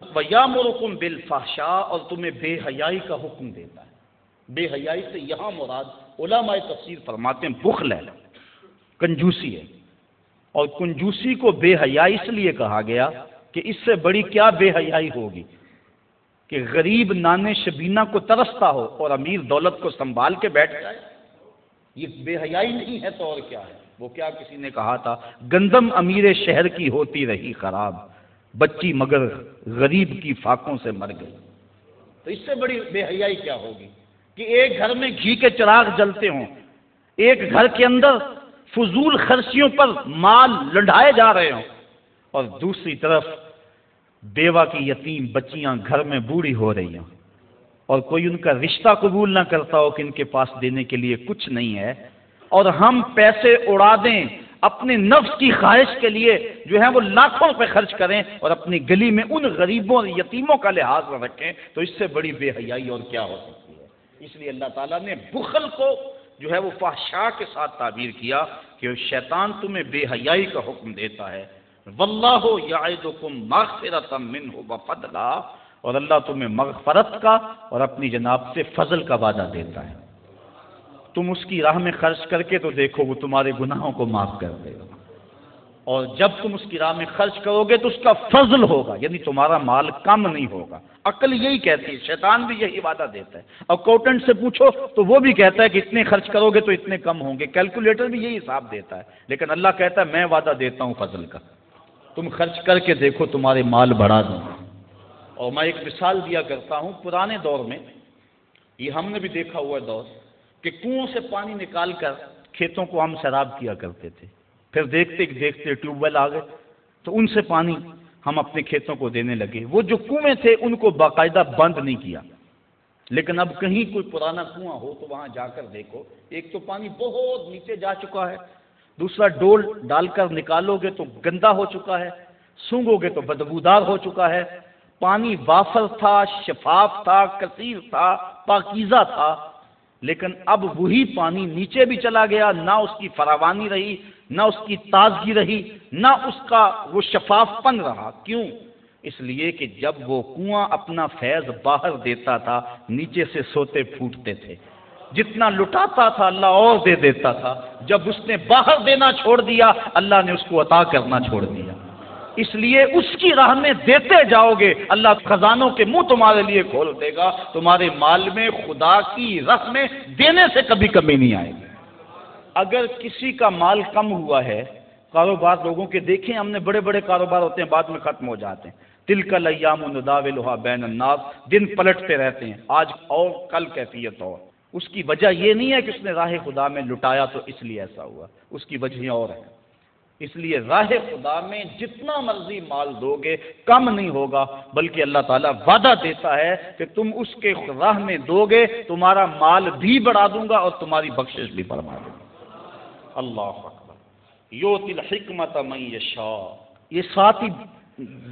وَيَأْمُرُكُمْ بِالْفَحْشَاءِ، اور تمہیں بے حیائی کا حکم دیتا ہے. بے حیائی سے یہاں مراد علماء تفسیر فرماتے ہیں بخل ہے، کنجوسی ہے. اور کنجوسی کو بے حیائی اس لیے کہا گیا کہ اس سے بڑی کیا بے حیائی ہوگی کہ غریب نانے شبینہ کو ترستا ہو اور امیر دولت کو سنبھال کے بیٹھ جائے. یہ بے حیائی نہیں ہے تو اور کیا ہے؟ وہ کیا کسی نے کہا تھا گندم امیر شہر کی ہوتی رہی خراب، بچی مگر غریب کی فاقوں سے مر گئی. تو اس سے بڑی بے حیائی کیا ہوگی کہ ایک گھر میں گھی کے چراغ جلتے ہوں، ایک گھر کے اندر فضول خرچیوں پر مال لڑھائے جا رہے ہوں، اور دوسری طرف بیوہ کی یتیم بچیاں گھر میں بوڑھی ہو رہی ہوں اور کوئی ان کا رشتہ قبول نہ کرتا ہو کہ ان کے پاس دینے کے لیے کچھ نہیں ہے، اور ہم پیسے اڑا دیں اپنے نفس کی خواہش کے لیے جو ہے وہ لاکھوں روپے خرچ کریں اور اپنی گلی میں ان غریبوں اور یتیموں کا لحاظ نہ رکھیں. تو اس سے بڑی بے حیائی اور کیا ہو سکتی ہے؟ اس لیے اللہ تعالیٰ نے بخل کو جو ہے وہ فحشاء کے ساتھ تعبیر کیا کہ شیطان تمہیں بے حیائی کا حکم دیتا ہے. واللہ یعدکم مغفرۃ منہ وفضلا، اور اللہ تمہیں مغفرت کا اور اپنی جناب سے فضل کا وعدہ دیتا ہے. تم اس کی راہ میں خرچ کر کے تو دیکھو وہ تمہارے گناہوں کو معاف کر دے گا، اور جب تم اس کی راہ میں خرچ کرو گے تو اس کا فضل ہوگا، یعنی تمہارا مال کم نہیں ہوگا. عقل یہی کہتی ہے، شیطان بھی یہی وعدہ دیتا ہے. اکاؤنٹنٹ سے پوچھو تو وہ بھی کہتا ہے کہ اتنے خرچ کرو گے تو اتنے کم ہوں گے، کیلکولیٹر بھی یہی حساب دیتا ہے. لیکن اللہ کہتا ہے میں وعدہ دیتا ہوں فضل کا، تم خرچ کر کے دیکھو تمہارے مال بڑھا دوں. اور میں ایک مثال دیا کرتا ہوں، پرانے دور میں یہ ہم نے بھی دیکھا ہوا دور کہ کنویں سے پانی نکال کر کھیتوں کو ہم سیراب کیا کرتے تھے. پھر دیکھتے دیکھتے ٹیوب ویل آ گئے تو ان سے پانی ہم اپنے کھیتوں کو دینے لگے. وہ جو کنویں تھے ان کو باقاعدہ بند نہیں کیا، لیکن اب کہیں کوئی پرانا کنواں ہو تو وہاں جا کر دیکھو، ایک تو پانی بہت نیچے جا چکا ہے، دوسرا ڈول ڈال کر نکالو گے تو گندا ہو چکا ہے، سونگو گے تو بدبودار ہو چکا ہے۔ پانی وافر تھا، شفاف تھا، کثیر تھا، پاکیزہ تھا، لیکن اب وہی پانی نیچے بھی چلا گیا، نہ اس کی فراوانی رہی، نہ اس کی تازگی رہی، نہ اس کا وہ شفاف پن رہا۔ کیوں؟ اس لیے کہ جب وہ کنواں اپنا فیض باہر دیتا تھا، نیچے سے سوتے پھوٹتے تھے، جتنا لٹاتا تھا اللہ اور دے دیتا تھا۔ جب اس نے باہر دینا چھوڑ دیا، اللہ نے اس کو عطا کرنا چھوڑ دیا۔ اس لیے اس کی راہ میں دیتے جاؤ گے، اللہ خزانوں کے منہ تمہارے لیے کھول دے گا۔ تمہارے مال میں خدا کی راہ میں دینے سے کبھی کمی نہیں آئے گی۔ اگر کسی کا مال کم ہوا ہے، کاروبار لوگوں کے دیکھیں، ہم نے بڑے بڑے کاروبار ہوتے ہیں، بعد میں ختم ہو جاتے ہیں۔ تلک الایام نداولھا بین الناس، دن پلٹتے رہتے ہیں، آج اور کل کیفیت اور۔ اس کی وجہ یہ نہیں ہے کہ اس نے راہ خدا میں لٹایا تو اس لیے ایسا ہوا، اس کی وجہ اور ہے۔ اس لیے راہ خدا میں جتنا مرضی مال دو گے کم نہیں ہوگا، بلکہ اللہ تعالیٰ وعدہ دیتا ہے کہ تم اس کے راہ میں دو گے، تمہارا مال بھی بڑھا دوں گا اور تمہاری بخشش بھی فرما دوں گا۔ اللہ اکبر۔ یؤتی الحکمت من یشاء، یہ ساتھ ہی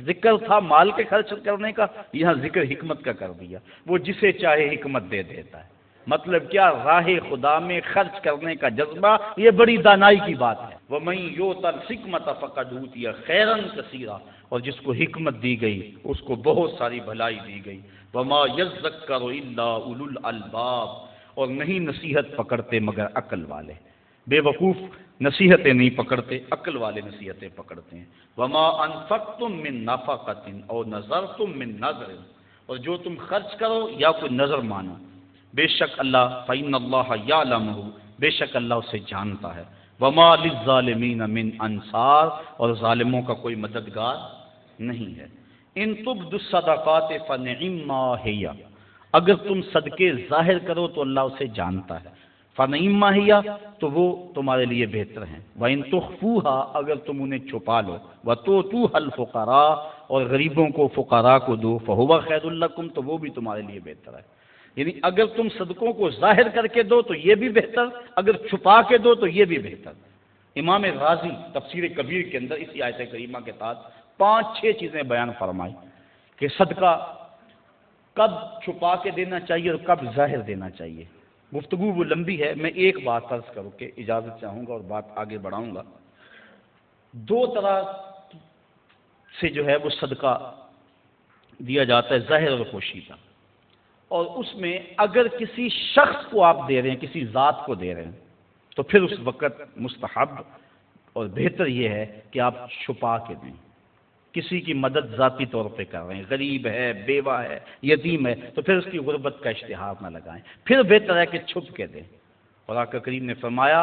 ذکر تھا مال کے خرچ کرنے کا، یہاں ذکر حکمت کا کر دیا۔ وہ جسے چاہے حکمت دے دیتا ہے۔ مطلب کیا؟ راہ خدا میں خرچ کرنے کا جذبہ، یہ بڑی دانائی کی بات ہے۔ وَمَن يُؤْتَ الْحِكْمَةَ فَقَدْ أُوتِيَ خَيْرًا كَثِيرًا، اور جس کو حکمت دی گئی اس کو بہت ساری بھلائی دی گئی۔ وَمَا يَذَّكَّرُ إِلَّا أُولُو الْأَلْبَابِ، اور نہیں نصیحت پکڑتے مگر عقل والے۔ بے وقوف نصیحتیں نہیں پکڑتے، عقل والے نصیحتیں پکڑتے ہیں۔ وَمَا أَنفَقْتُم مِّن نَفَقَةٍ أَوْ نَذَرْتُم مِّن نَذْرٍ، اور جو تم خرچ کرو یا کوئی نظر مانو، بے شک اللہ فَإِنَّ اللَّهَ يَعْلَمُهُ، بے شک اللہ اسے جانتا ہے۔ وَمَا لِلظَّالِمِينَ مِنْ أَنصَارٍ، اور ظالموں کا کوئی مددگار نہیں ہے۔ إِن تُبْدُوا الصَّدَقَاتِ فَنِعِمَّا هِيَ، اگر تم صدقے ظاہر کرو تو اللہ اسے جانتا ہے۔ فَنِعِمَّا هِيَ، تو وہ تمہارے لیے بہتر ہیں۔ وَإِن تُخْفُوهَا، اگر تم انہیں چھپا لو۔ وَتُؤْتُوهَا الْفُقَرَاءَ، اور غریبوں کو فقراء کو دو۔ فَهُوَ خَيْرٌ لَكُمْ، تو وہ بھی تمہارے لیے بہتر ہے۔ یعنی اگر تم صدقوں کو ظاہر کر کے دو تو یہ بھی بہتر، اگر چھپا کے دو تو یہ بھی بہتر۔ امام غازی تفسیر کبیر کے اندر اسی آیت کریمہ کے تحت 5-6 چیزیں بیان فرمائی کہ صدقہ کب چھپا کے دینا چاہیے اور کب ظاہر دینا چاہیے۔ گفتگو وہ لمبی ہے، میں ایک بات عرض کروں کہ اجازت چاہوں گا اور بات آگے بڑھاؤں گا۔ 2 طرح سے جو ہے وہ صدقہ دیا جاتا ہے، ظاہر اور پوشیدہ۔ اور اس میں اگر کسی شخص کو آپ دے رہے ہیں، کسی ذات کو دے رہے ہیں، تو پھر اس وقت مستحب اور بہتر یہ ہے کہ آپ چھپا کے دیں۔ کسی کی مدد ذاتی طور پہ کر رہے ہیں، غریب ہے، بیوہ ہے، یتیم ہے، تو پھر اس کی غربت کا اشتہار نہ لگائیں، پھر بہتر ہے کہ چھپ کے دیں۔ اور آقا کریم نے فرمایا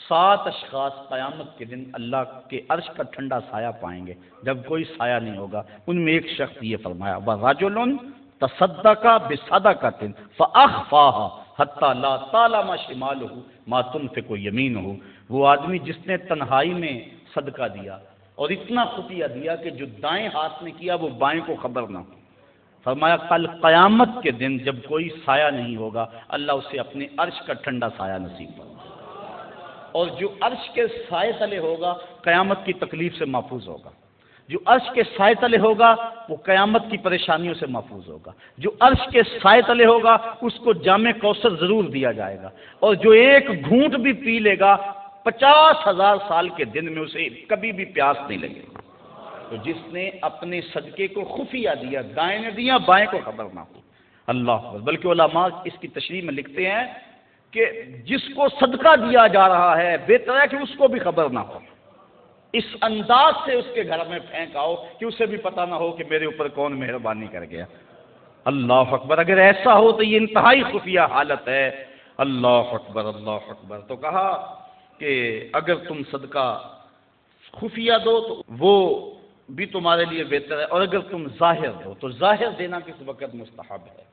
7 اشخاص قیامت کے دن اللہ کے عرش کا ٹھنڈا سایہ پائیں گے جب کوئی سایہ نہیں ہوگا۔ ان میں ایک شخص یہ فرمایا وَرَجُلٌ تَصَدَّقَ بِصَدَقَةٍ فَأَخْفَاهَا حَتَّى لَا تَعْلَمَ شِمَالُهُ مَا تُنْفِقُ يَمِينُهُ، وہ آدمی جس نے تنہائی میں صدقہ دیا اور اتنا خفیہ دیا کہ جو دائیں ہاتھ نے کیا وہ بائیں کو خبر نہ ہو۔ فرمایا کل قیامت کے دن جب کوئی سایہ نہیں ہوگا، اللہ اسے اپنے عرش کا ٹھنڈا سایہ نصیب فرمائے، اور جو عرش کے سائے تلے ہوگا قیامت کی تکلیف سے محفوظ ہوگا۔ جو عرش کے سائے تلے ہوگا وہ قیامت کی پریشانیوں سے محفوظ ہوگا۔ جو عرش کے سائے تلے ہوگا اس کو جام کوثر ضرور دیا جائے گا، اور جو ایک گھونٹ بھی پی لے گا 50,000 سال کے دن میں اسے کبھی بھی پیاس نہیں لگے گی۔ تو جس نے اپنے صدقے کو خفیہ دیا، دائیں نے دیا، بائیں کو خبر نہ ہو، اللہ اکبر۔ بلکہ علماء اس کی تشریح میں لکھتے ہیں کہ جس کو صدقہ دیا جا رہا ہے بہتر ہے کہ اس کو بھی خبر نہ ہو، اس انداز سے اس کے گھر میں پھینک آؤ کہ اسے بھی پتہ نہ ہو کہ میرے اوپر کون مہربانی کر گیا۔ اللہ اکبر۔ اگر ایسا ہو تو یہ انتہائی خفیہ حالت ہے۔ اللہ اکبر، اللہ اکبر۔ تو کہا کہ اگر تم صدقہ خفیہ دو تو وہ بھی تمہارے لیے بہتر ہے، اور اگر تم ظاہر دو تو ظاہر دینا کس وقت مستحب ہے؟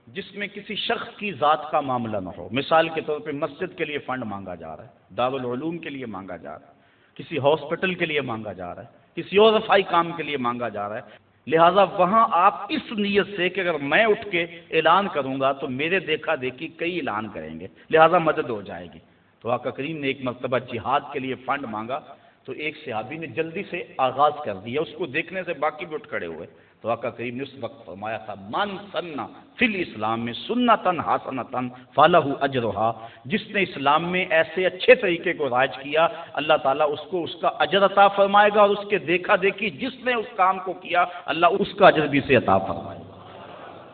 جس میں کسی شخص کی ذات کا معاملہ نہ ہو۔ مثال کے طور پہ مسجد کے لیے فنڈ مانگا جا رہا ہے، دارالعلوم کے لیے مانگا جا رہا ہے، کسی ہاسپٹل کے لیے مانگا جا رہا ہے، کسی اور رفائی کام کے لیے مانگا جا رہا ہے، لہٰذا وہاں آپ اس نیت سے کہ اگر میں اٹھ کے اعلان کروں گا تو میرے دیکھا دیکھی کئی اعلان کریں گے، لہٰذا مدد ہو جائے گی۔ تو آقا کریم نے ایک مرتبہ جہاد کے لیے فنڈ مانگا تو ایک صحابی نے جلدی سے آغاز کر دیا، اس کو دیکھنے سے باقی بھی اٹھ کھڑے ہوئے، تو آقا کریم نے اس وقت فرمایا تھا من سنہ فی الاسلام میں سنتن حسنتن فلہ اجرھا، جس نے اسلام میں ایسے اچھے طریقے کو رائج کیا اللہ تعالیٰ اس کو اس کا اجر عطا فرمائے گا، اور اس کے دیکھا دیکھی جس نے اس کام کو کیا اللہ اس کا اجر بھی سے عطا فرمائے گا۔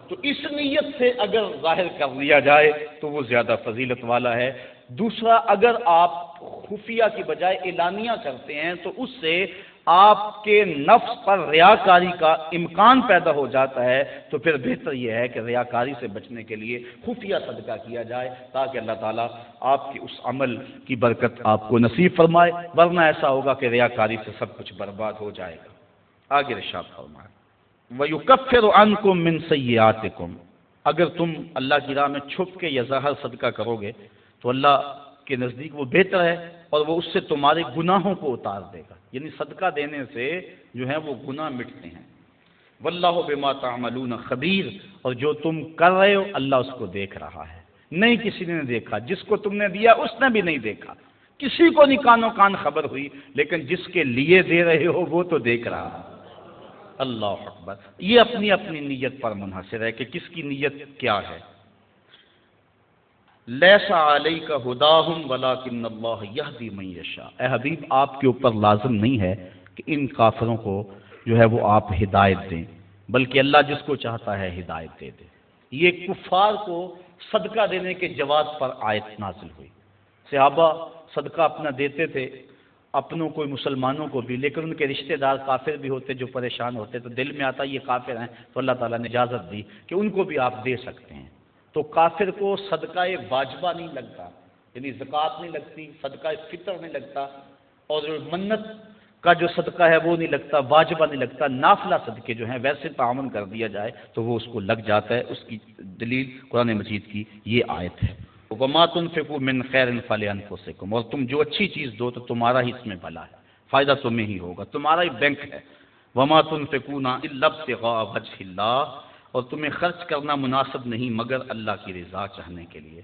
تو اس نیت سے اگر ظاہر کر لیا جائے تو وہ زیادہ فضیلت والا ہے۔ دوسرا، اگر آپ خفیہ کی بجائے اعلانیہ کرتے ہیں تو اس سے آپ کے نفس پر ریاکاری کا امکان پیدا ہو جاتا ہے، تو پھر بہتر یہ ہے کہ ریاکاری سے بچنے کے لیے خفیہ صدقہ کیا جائے تاکہ اللہ تعالیٰ آپ کے اس عمل کی برکت آپ کو نصیب فرمائے، ورنہ ایسا ہوگا کہ ریاکاری سے سب کچھ برباد ہو جائے گا۔ آگے ارشاد فرمائے وَيُكَفِّرُ عَنْكُم مِّن سَيِّئَاتِكُم، اگر تم اللہ کی راہ میں چھپ کے یا ظاہر صدقہ کرو گے تو اللہ کے نزدیک وہ بہتر ہے، اور وہ اس سے تمہارے گناہوں کو اتار دے گا، یعنی صدقہ دینے سے جو ہے وہ گناہ مٹتے ہیں۔ واللہ بما تعملون خبیر، اور جو تم کر رہے ہو اللہ اس کو دیکھ رہا ہے، نہیں کسی نے دیکھا، جس کو تم نے دیا اس نے بھی نہیں دیکھا، کسی کو نہیں کانوں کان خبر ہوئی، لیکن جس کے لیے دے رہے ہو وہ تو دیکھ رہا ہے۔ اللہ اکبر۔ یہ اپنی اپنی نیت پر منحصر ہے کہ کس کی نیت کیا ہے۔ لیس علیک ھداھم ولکن اللہ یہدی من یشاء، اے حبیب آپ کے اوپر لازم نہیں ہے کہ ان کافروں کو جو ہے وہ آپ ہدایت دیں، بلکہ اللہ جس کو چاہتا ہے ہدایت دے دے۔ یہ کفار کو صدقہ دینے کے جواز پر آیت نازل ہوئی۔ صحابہ صدقہ اپنا دیتے تھے، اپنوں کو مسلمانوں کو بھی، لیکن ان کے رشتہ دار کافر بھی ہوتے جو پریشان ہوتے، تو دل میں آتا یہ کافر ہیں، تو اللہ تعالیٰ نے اجازت دی کہ ان کو بھی آپ دے سکتے ہیں۔ تو کافر کو صدقہ واجبہ نہیں لگتا، یعنی زکوٰۃ نہیں لگتی، صدقہ فطر نہیں لگتا، اور منت کا جو صدقہ ہے وہ نہیں لگتا، واجبہ نہیں لگتا، نافلہ صدقے جو ہیں ویسے تعاون کر دیا جائے تو وہ اس کو لگ جاتا ہے۔ اس کی دلیل قرآن مجید کی یہ آیت ہے، وَمَا تُنْفِقُوا مِنْ خَيْرٍ فَلِأَنفُسِكُمْ، اور تم جو اچھی چیز دو تو تمہارا ہی اس میں بھلا ہے، فائدہ تمہیں ہی ہوگا، تمہارا ہی بینک ہے۔ وَمَا تُنْفِقُونَ إِلَّا ابْتِغَاءَ وَجْهِ اللَّهِ، اور تمہیں خرچ کرنا مناسب نہیں مگر اللہ کی رضا چاہنے کے لیے۔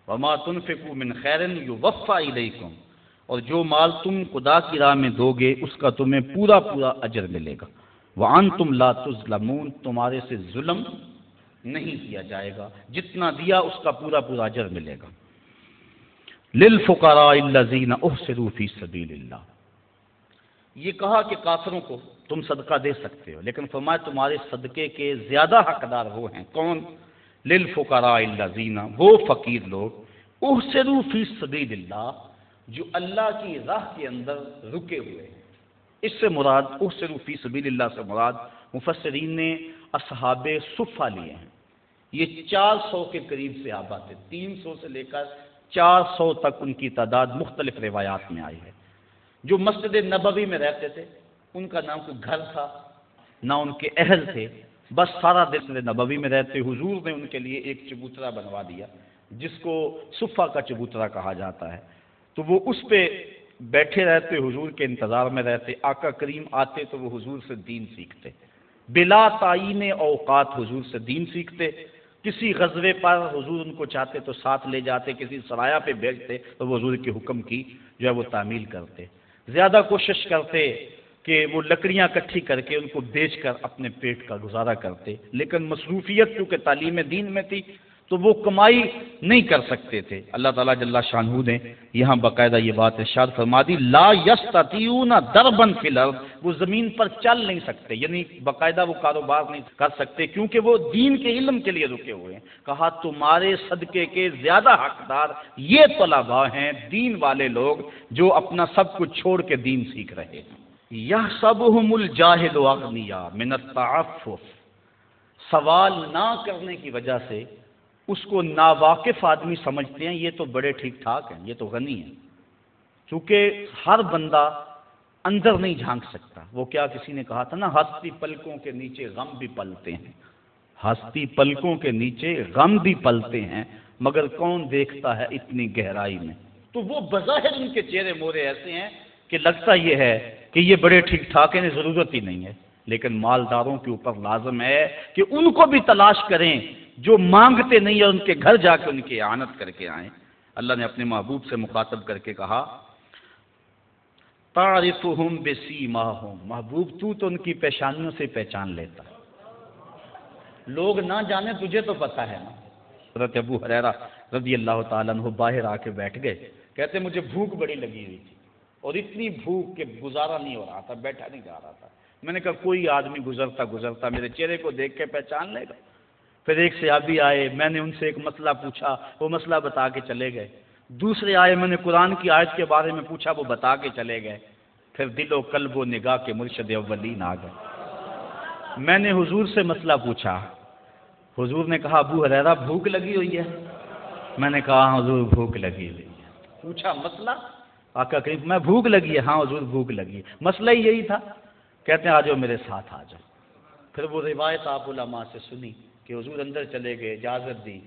وَمَا تُنْفِقُوا مِنْ خَيْرٍ يُوَفَّى إِلَيْكُمْ، اور جو مال تم خدا کی راہ میں دو گے اس کا تمہیں پورا پورا اجر ملے گا۔ وَأَنْتُمْ لَا تُظْلَمُونَ، تمہارے سے ظلم نہیں کیا جائے گا، جتنا دیا اس کا پورا پورا اجر ملے گا۔ لِلْفُقَرَاءِ الَّذِينَ أُحْصِرُوا فِي سَبِيلِ اللَّهِ، یہ کہا کہ کافروں کو تم صدقہ دے سکتے ہو، لیکن فرمایا تمہارے صدقے کے زیادہ حقدار وہ ہیں، کون؟ لِلْفُقَرَاءِ الَّذِينَ، وہ فقیر لوگ، احسروا فی سبیل اللہ، جو اللہ کی راہ کے اندر رکے ہوئے ہیں۔ اس سے مراد احسروا فی سبیل اللہ سے مراد مفسرین نے اصحاب صفہ لیے ہیں۔ یہ 400 کے قریب صحابہ تھے، 300 سے لے کر 400 تک ان کی تعداد مختلف روایات میں آئی ہے۔ جو مسجد نبوی میں رہتے تھے، ان کا نام کوئی گھر تھا نہ ان کے اہل تھے، بس سارا دن مسجد نبوی میں رہتے، حضور نے ان کے لیے ایک چبوترا بنوا دیا جس کو صفہ کا چبوترا کہا جاتا ہے، تو وہ اس پہ بیٹھے رہتے، حضور کے انتظار میں رہتے، آقا کریم آتے تو وہ حضور سے دین سیکھتے، بلا تعین اوقات حضور سے دین سیکھتے۔ کسی غزوے پر حضور ان کو چاہتے تو ساتھ لے جاتے، کسی سرایہ پہ بھیجتے تو وہ حضور کے حکم کی جو ہے وہ تعمیل کرتے، زیادہ کوشش کرتے کہ وہ لکڑیاں اکٹھی کر کے ان کو بیچ کر اپنے پیٹ کا گزارا کرتے، لیکن مصروفیت کیونکہ تعلیم دین میں تھی تو وہ کمائی نہیں کر سکتے تھے۔ اللہ تعالیٰ جل شانہ نے یہاں باقاعدہ یہ بات ارشاد فرما دی، لا یستطیعون ضربا فی الارض، وہ زمین پر چل نہیں سکتے، یعنی باقاعدہ وہ کاروبار نہیں کر سکتے کیونکہ وہ دین کے علم کے لیے رکے ہوئے ہیں۔ کہا تمہارے صدقے کے زیادہ حقدار یہ طلباء ہیں، دین والے لوگ جو اپنا سب کچھ چھوڑ کے دین سیکھ رہے ہیں۔ یحسبهم الجاہل اغنیاء من التعفف، سوال نہ کرنے کی وجہ سے اس کو ناواقف آدمی سمجھتے ہیں یہ تو بڑے ٹھیک ٹھاک ہیں، یہ تو غنی ہیں، چونکہ ہر بندہ اندر نہیں جھانک سکتا۔ وہ کیا کسی نے کہا تھا نا، ہستی پلکوں کے نیچے غم بھی پلتے ہیں، ہستی پلکوں کے نیچے غم بھی پلتے ہیں، مگر کون دیکھتا ہے اتنی گہرائی میں۔ تو وہ بظاہر ان کے چہرے مورے ایسے ہیں کہ لگتا یہ ہے کہ یہ بڑے ٹھیک ٹھاک ہیں، ضرورت ہی نہیں ہے، لیکن مالداروں کے اوپر لازم ہے کہ ان کو بھی تلاش کریں جو مانگتے نہیں ہیں، ان کے گھر جا کے ان کی اعانت کر کے آئیں۔ اللہ نے اپنے محبوب سے مخاطب کر کے کہا تعرفہم بسیماہم، محبوب تو ان کی پیشانیوں سے پہچان لیتا ہے، لوگ نہ جانے تجھے تو پتہ ہے نا۔ حضرت ابو ہریرہ رضی اللہ تعالیٰ عنہ باہر آ کے بیٹھ گئے، کہتے مجھے بھوک بڑی لگی ہوئی تھی اور اتنی بھوک کہ گزارا نہیں ہو رہا تھا، بیٹھا نہیں جا رہا تھا۔ میں نے کہا کوئی آدمی گزرتا میرے چہرے کو دیکھ کے پہچان لے گا۔ پھر ایک صحابی آئے، میں نے ان سے ایک مسئلہ پوچھا، وہ مسئلہ بتا کے چلے گئے۔ دوسرے آئے، میں نے قرآن کی آیت کے بارے میں پوچھا، وہ بتا کے چلے گئے۔ پھر دل و قلب و نگاہ کے مرشد اولین آ گئے۔ میں نے حضور سے مسئلہ پوچھا، حضور نے کہا ابو ہریرہ بھوک لگی ہوئی ہے؟ میں نے کہا ہاں حضور بھوک لگی ہوئی ہے۔ پوچھا مسئلہ؟ آقا کریم میں بھوک لگی ہے؟ ہاں حضور بھوک لگی ہے۔ مسئلہ ہی یہی تھا؟ کہتے ہیں آ جاؤ میرے ساتھ آ جاؤ۔ پھر وہ روایت آپ علماء سے سنی کہ حضور اندر چلے گئے، اجازت دی۔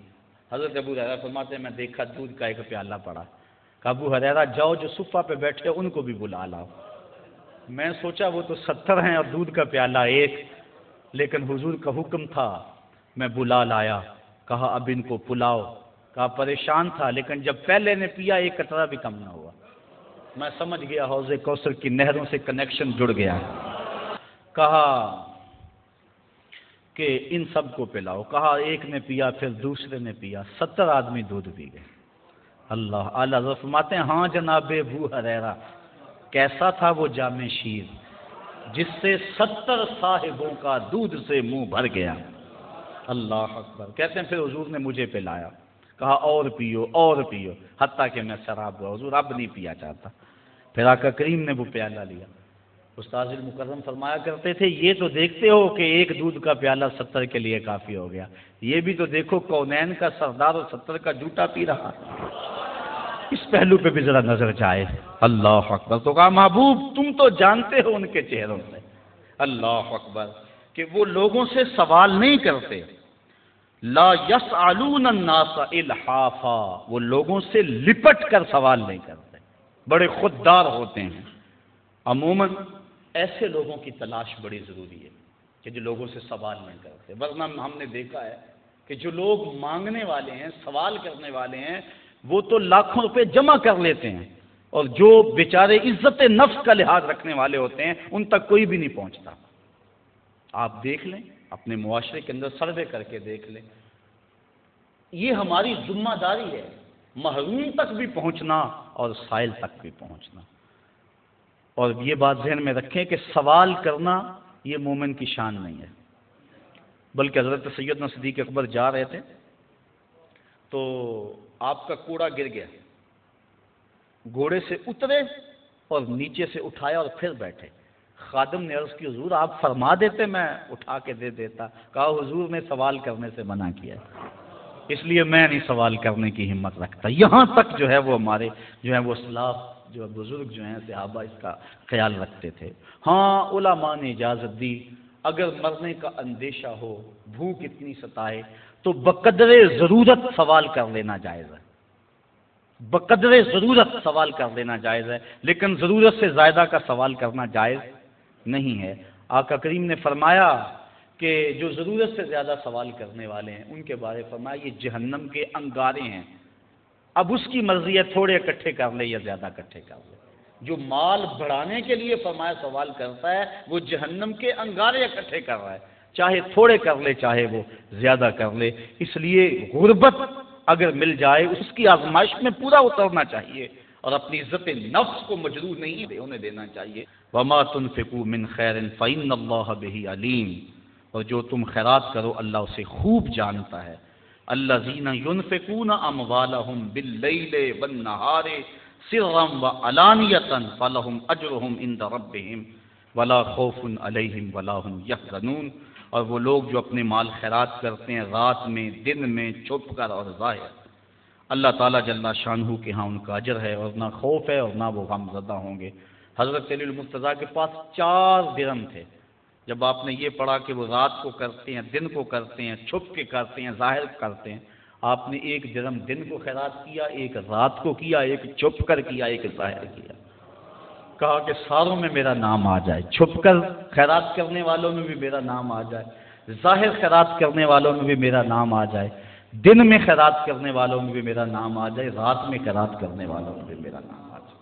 حضرت ابو ہریرہ فرماتے ہیں میں دیکھا دودھ کا ایک پیالہ پڑا، کہا ابو ہریرہ جاؤ جو صفہ پہ بیٹھے ان کو بھی بلا لاؤ۔ میں سوچا وہ تو 70 ہیں اور دودھ کا پیالہ ایک، لیکن حضور کا حکم تھا، میں بلا لایا، کہا اب ان کو پلاؤ۔ کہا پریشان تھا لیکن جب پہلے نے پیا ایک قطرہ بھی کم نہ ہوا۔ میں سمجھ گیا حوض کوثر کی نہروں سے کنیکشن جڑ گیا۔ کہا کہ ان سب کو پلاؤ، کہا ایک نے پیا، پھر دوسرے نے پیا، 70 آدمی دودھ پی گئے۔ اللہ اعلیٰ حضرت فرماتے ہیں ہاں جناب ابو ہریرہ، کیسا تھا وہ جام شیر جس سے 70 صاحبوں کا دودھ سے منہ بھر گیا۔ اللہ اکبر۔ کہتے ہیں پھر حضور نے مجھے پلایا، کہا اور پیو اور پیو، حتیٰ کہ میں شراب ہوا، حضور اب نہیں پیا چاہتا۔ پھر آقا کریم نے وہ پیالہ لیا۔ استاد المکرم فرمایا کرتے تھے یہ تو دیکھتے ہو کہ ایک دودھ کا پیالہ 70 کے لیے کافی ہو گیا، یہ بھی تو دیکھو کونین کا سردار اور 70 کا جوٹا پی رہا، اس پہلو پہ بھی ذرا نظر جائے۔ اللہ اکبر۔ تو کہا محبوب تم تو جانتے ہو ان کے چہروں سے، اللہ اکبر، کہ وہ لوگوں سے سوال نہیں کرتے، لا یسألون الناس الحافا، وہ لوگوں سے لپٹ کر سوال نہیں کرتے، بڑے خوددار ہوتے ہیں۔ عموماً ایسے لوگوں کی تلاش بڑی ضروری ہے کہ جو لوگوں سے سوال نہیں کرتے، ورنہ ہم نے دیکھا ہے کہ جو لوگ مانگنے والے ہیں، سوال کرنے والے ہیں، وہ تو لاکھوں روپے جمع کر لیتے ہیں، اور جو بیچارے عزت نفس کا لحاظ رکھنے والے ہوتے ہیں ان تک کوئی بھی نہیں پہنچتا۔ آپ دیکھ لیں، اپنے معاشرے کے اندر سروے کر کے دیکھ لیں، یہ ہماری ذمہ داری ہے، محروم تک بھی پہنچنا اور سائل تک بھی پہنچنا۔ اور یہ بات ذہن میں رکھیں کہ سوال کرنا یہ مومن کی شان نہیں ہے، بلکہ حضرت سیدنا صدیق اکبر جا رہے تھے تو آپ کا کوڑا گر گیا، گھوڑے سے اترے اور نیچے سے اٹھایا اور پھر بیٹھے۔ خادم نے عرض کی حضور آپ فرما دیتے میں اٹھا کے دے دیتا۔ کہا حضور نے سوال کرنے سے منع کیا، اس لیے میں نہیں سوال کرنے کی ہمت رکھتا۔ یہاں تک جو ہے وہ ہمارے جو ہے وہ اسلاف جو بزرگ جو ہیں صحابہ اس کا خیال رکھتے تھے۔ ہاں علماء نے اجازت دی اگر مرنے کا اندیشہ ہو، بھوک اتنی ستائے تو بقدر ضرورت سوال کر لینا جائز ہے، بقدر ضرورت سوال کر لینا جائز ہے، لیکن ضرورت سے زیادہ کا سوال کرنا جائز نہیں ہے۔ آقا کریم نے فرمایا کہ جو ضرورت سے زیادہ سوال کرنے والے ہیں ان کے بارے فرمایا یہ جہنم کے انگارے ہیں، اب اس کی مرضی ہے تھوڑے اکٹھے کر لے یا زیادہ اکٹھے کر لے۔ جو مال بڑھانے کے لیے فرمایا سوال کرتا ہے وہ جہنم کے انگارے اکٹھے کر رہا ہے، چاہے تھوڑے کر لے چاہے وہ زیادہ کر لے۔ اس لیے غربت اگر مل جائے اس کی آزمائش میں پورا اترنا چاہیے اور اپنی عزت نفس کو مجروح نہیں ہونے دینا چاہیے۔ وما تنفقوا من خیر فإن اللہ بہ علیم، اور جو تم خیرات کرو اللہ اسے خوب جانتا ہے۔ الذین ينفقون اموالهم باللیل والنہار سرا وعلانیۃ فلهم اجرهم عند ربهم ولا خوف علیہم ولا هم یحزنون، اور وہ لوگ جو اپنے مال خیرات کرتے ہیں رات میں، دن میں، چھپ کر اور ظاہر، اللہ تعالیٰ جل شانہ کے ہاں ان کا اجر ہے اور نہ خوف ہے اور نہ وہ غم زدہ ہوں گے۔ حضرت علی المرتضیٰ کے پاس 4 درہم تھے، جب آپ نے یہ پڑھا کہ وہ رات کو کرتے ہیں، دن کو کرتے ہیں، چھپ کے کرتے ہیں، ظاہر کرتے ہیں، آپ نے 1 درہم دن کو خیرات کیا، 1 رات کو کیا، 1 چھپ کر کیا، 1 ظاہر کیا۔ کہا کہ ساروں میں میرا نام آ جائے، چھپ کر خیرات کرنے والوں میں بھی میرا نام آ جائے، ظاہر خیرات کرنے والوں میں بھی میرا نام آ جائے، دن میں خیرات کرنے والوں میں بھی میرا نام آ جائے، رات میں خیرات کرنے والوں میں بھی میرا نام آ جائے۔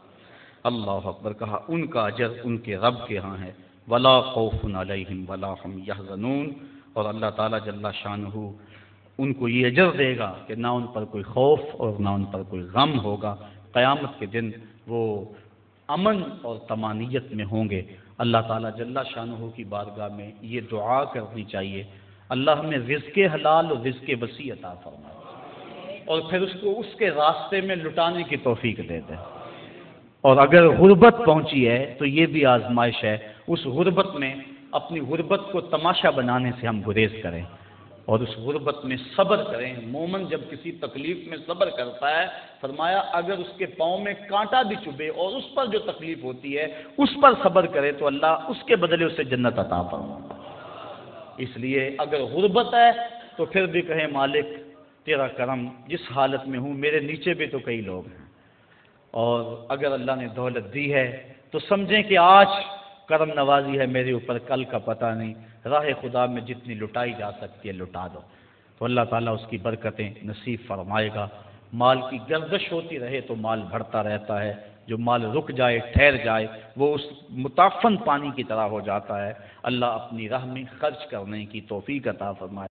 اللہ اکبر کہا، ان کا اجر ان کے رب کے ہاں ہے، ولا خوف علیہم ولا هم یحزنون، اور اللہ تعالیٰ جل شانہ ان کو یہ اجر دے گا کہ نہ ان پر کوئی خوف اور نہ ان پر کوئی غم ہوگا، قیامت کے دن وہ امن اور طمانینت میں ہوں گے۔ اللہ تعالیٰ جل شانہ کی بارگاہ میں یہ دعا کرنی چاہیے، اللہ ہمیں رزق حلال اور رزق وسیع عطا فرمائے، اور پھر اس کو اس کے راستے میں لٹانے کی توفیق دے دے۔ اور اگر غربت پہنچی ہے تو یہ بھی آزمائش ہے، اس غربت میں اپنی غربت کو تماشا بنانے سے ہم گریز کریں اور اس غربت میں صبر کریں۔ مومن جب کسی تکلیف میں صبر کرتا ہے، فرمایا اگر اس کے پاؤں میں کانٹا بھی چبھے اور اس پر جو تکلیف ہوتی ہے اس پر صبر کرے تو اللہ اس کے بدلے اسے جنت عطا فرمائے۔ اس لیے اگر غربت ہے تو پھر بھی کہیں مالک تیرا کرم، جس حالت میں ہوں میرے نیچے بھی تو کئی لوگ ہیں، اور اگر اللہ نے دولت دی ہے تو سمجھیں کہ آج کرم نوازی ہے میرے اوپر، کل کا پتہ نہیں، راہ خدا میں جتنی لٹائی جا سکتی ہے لٹا دو، تو اللہ تعالیٰ اس کی برکتیں نصیب فرمائے گا۔ مال کی گردش ہوتی رہے تو مال بڑھتا رہتا ہے، جو مال رک جائے ٹھہر جائے وہ اس متعفن پانی کی طرح ہو جاتا ہے۔ اللہ اپنی راہ میں خرچ کرنے کی توفیق عطا فرمائے۔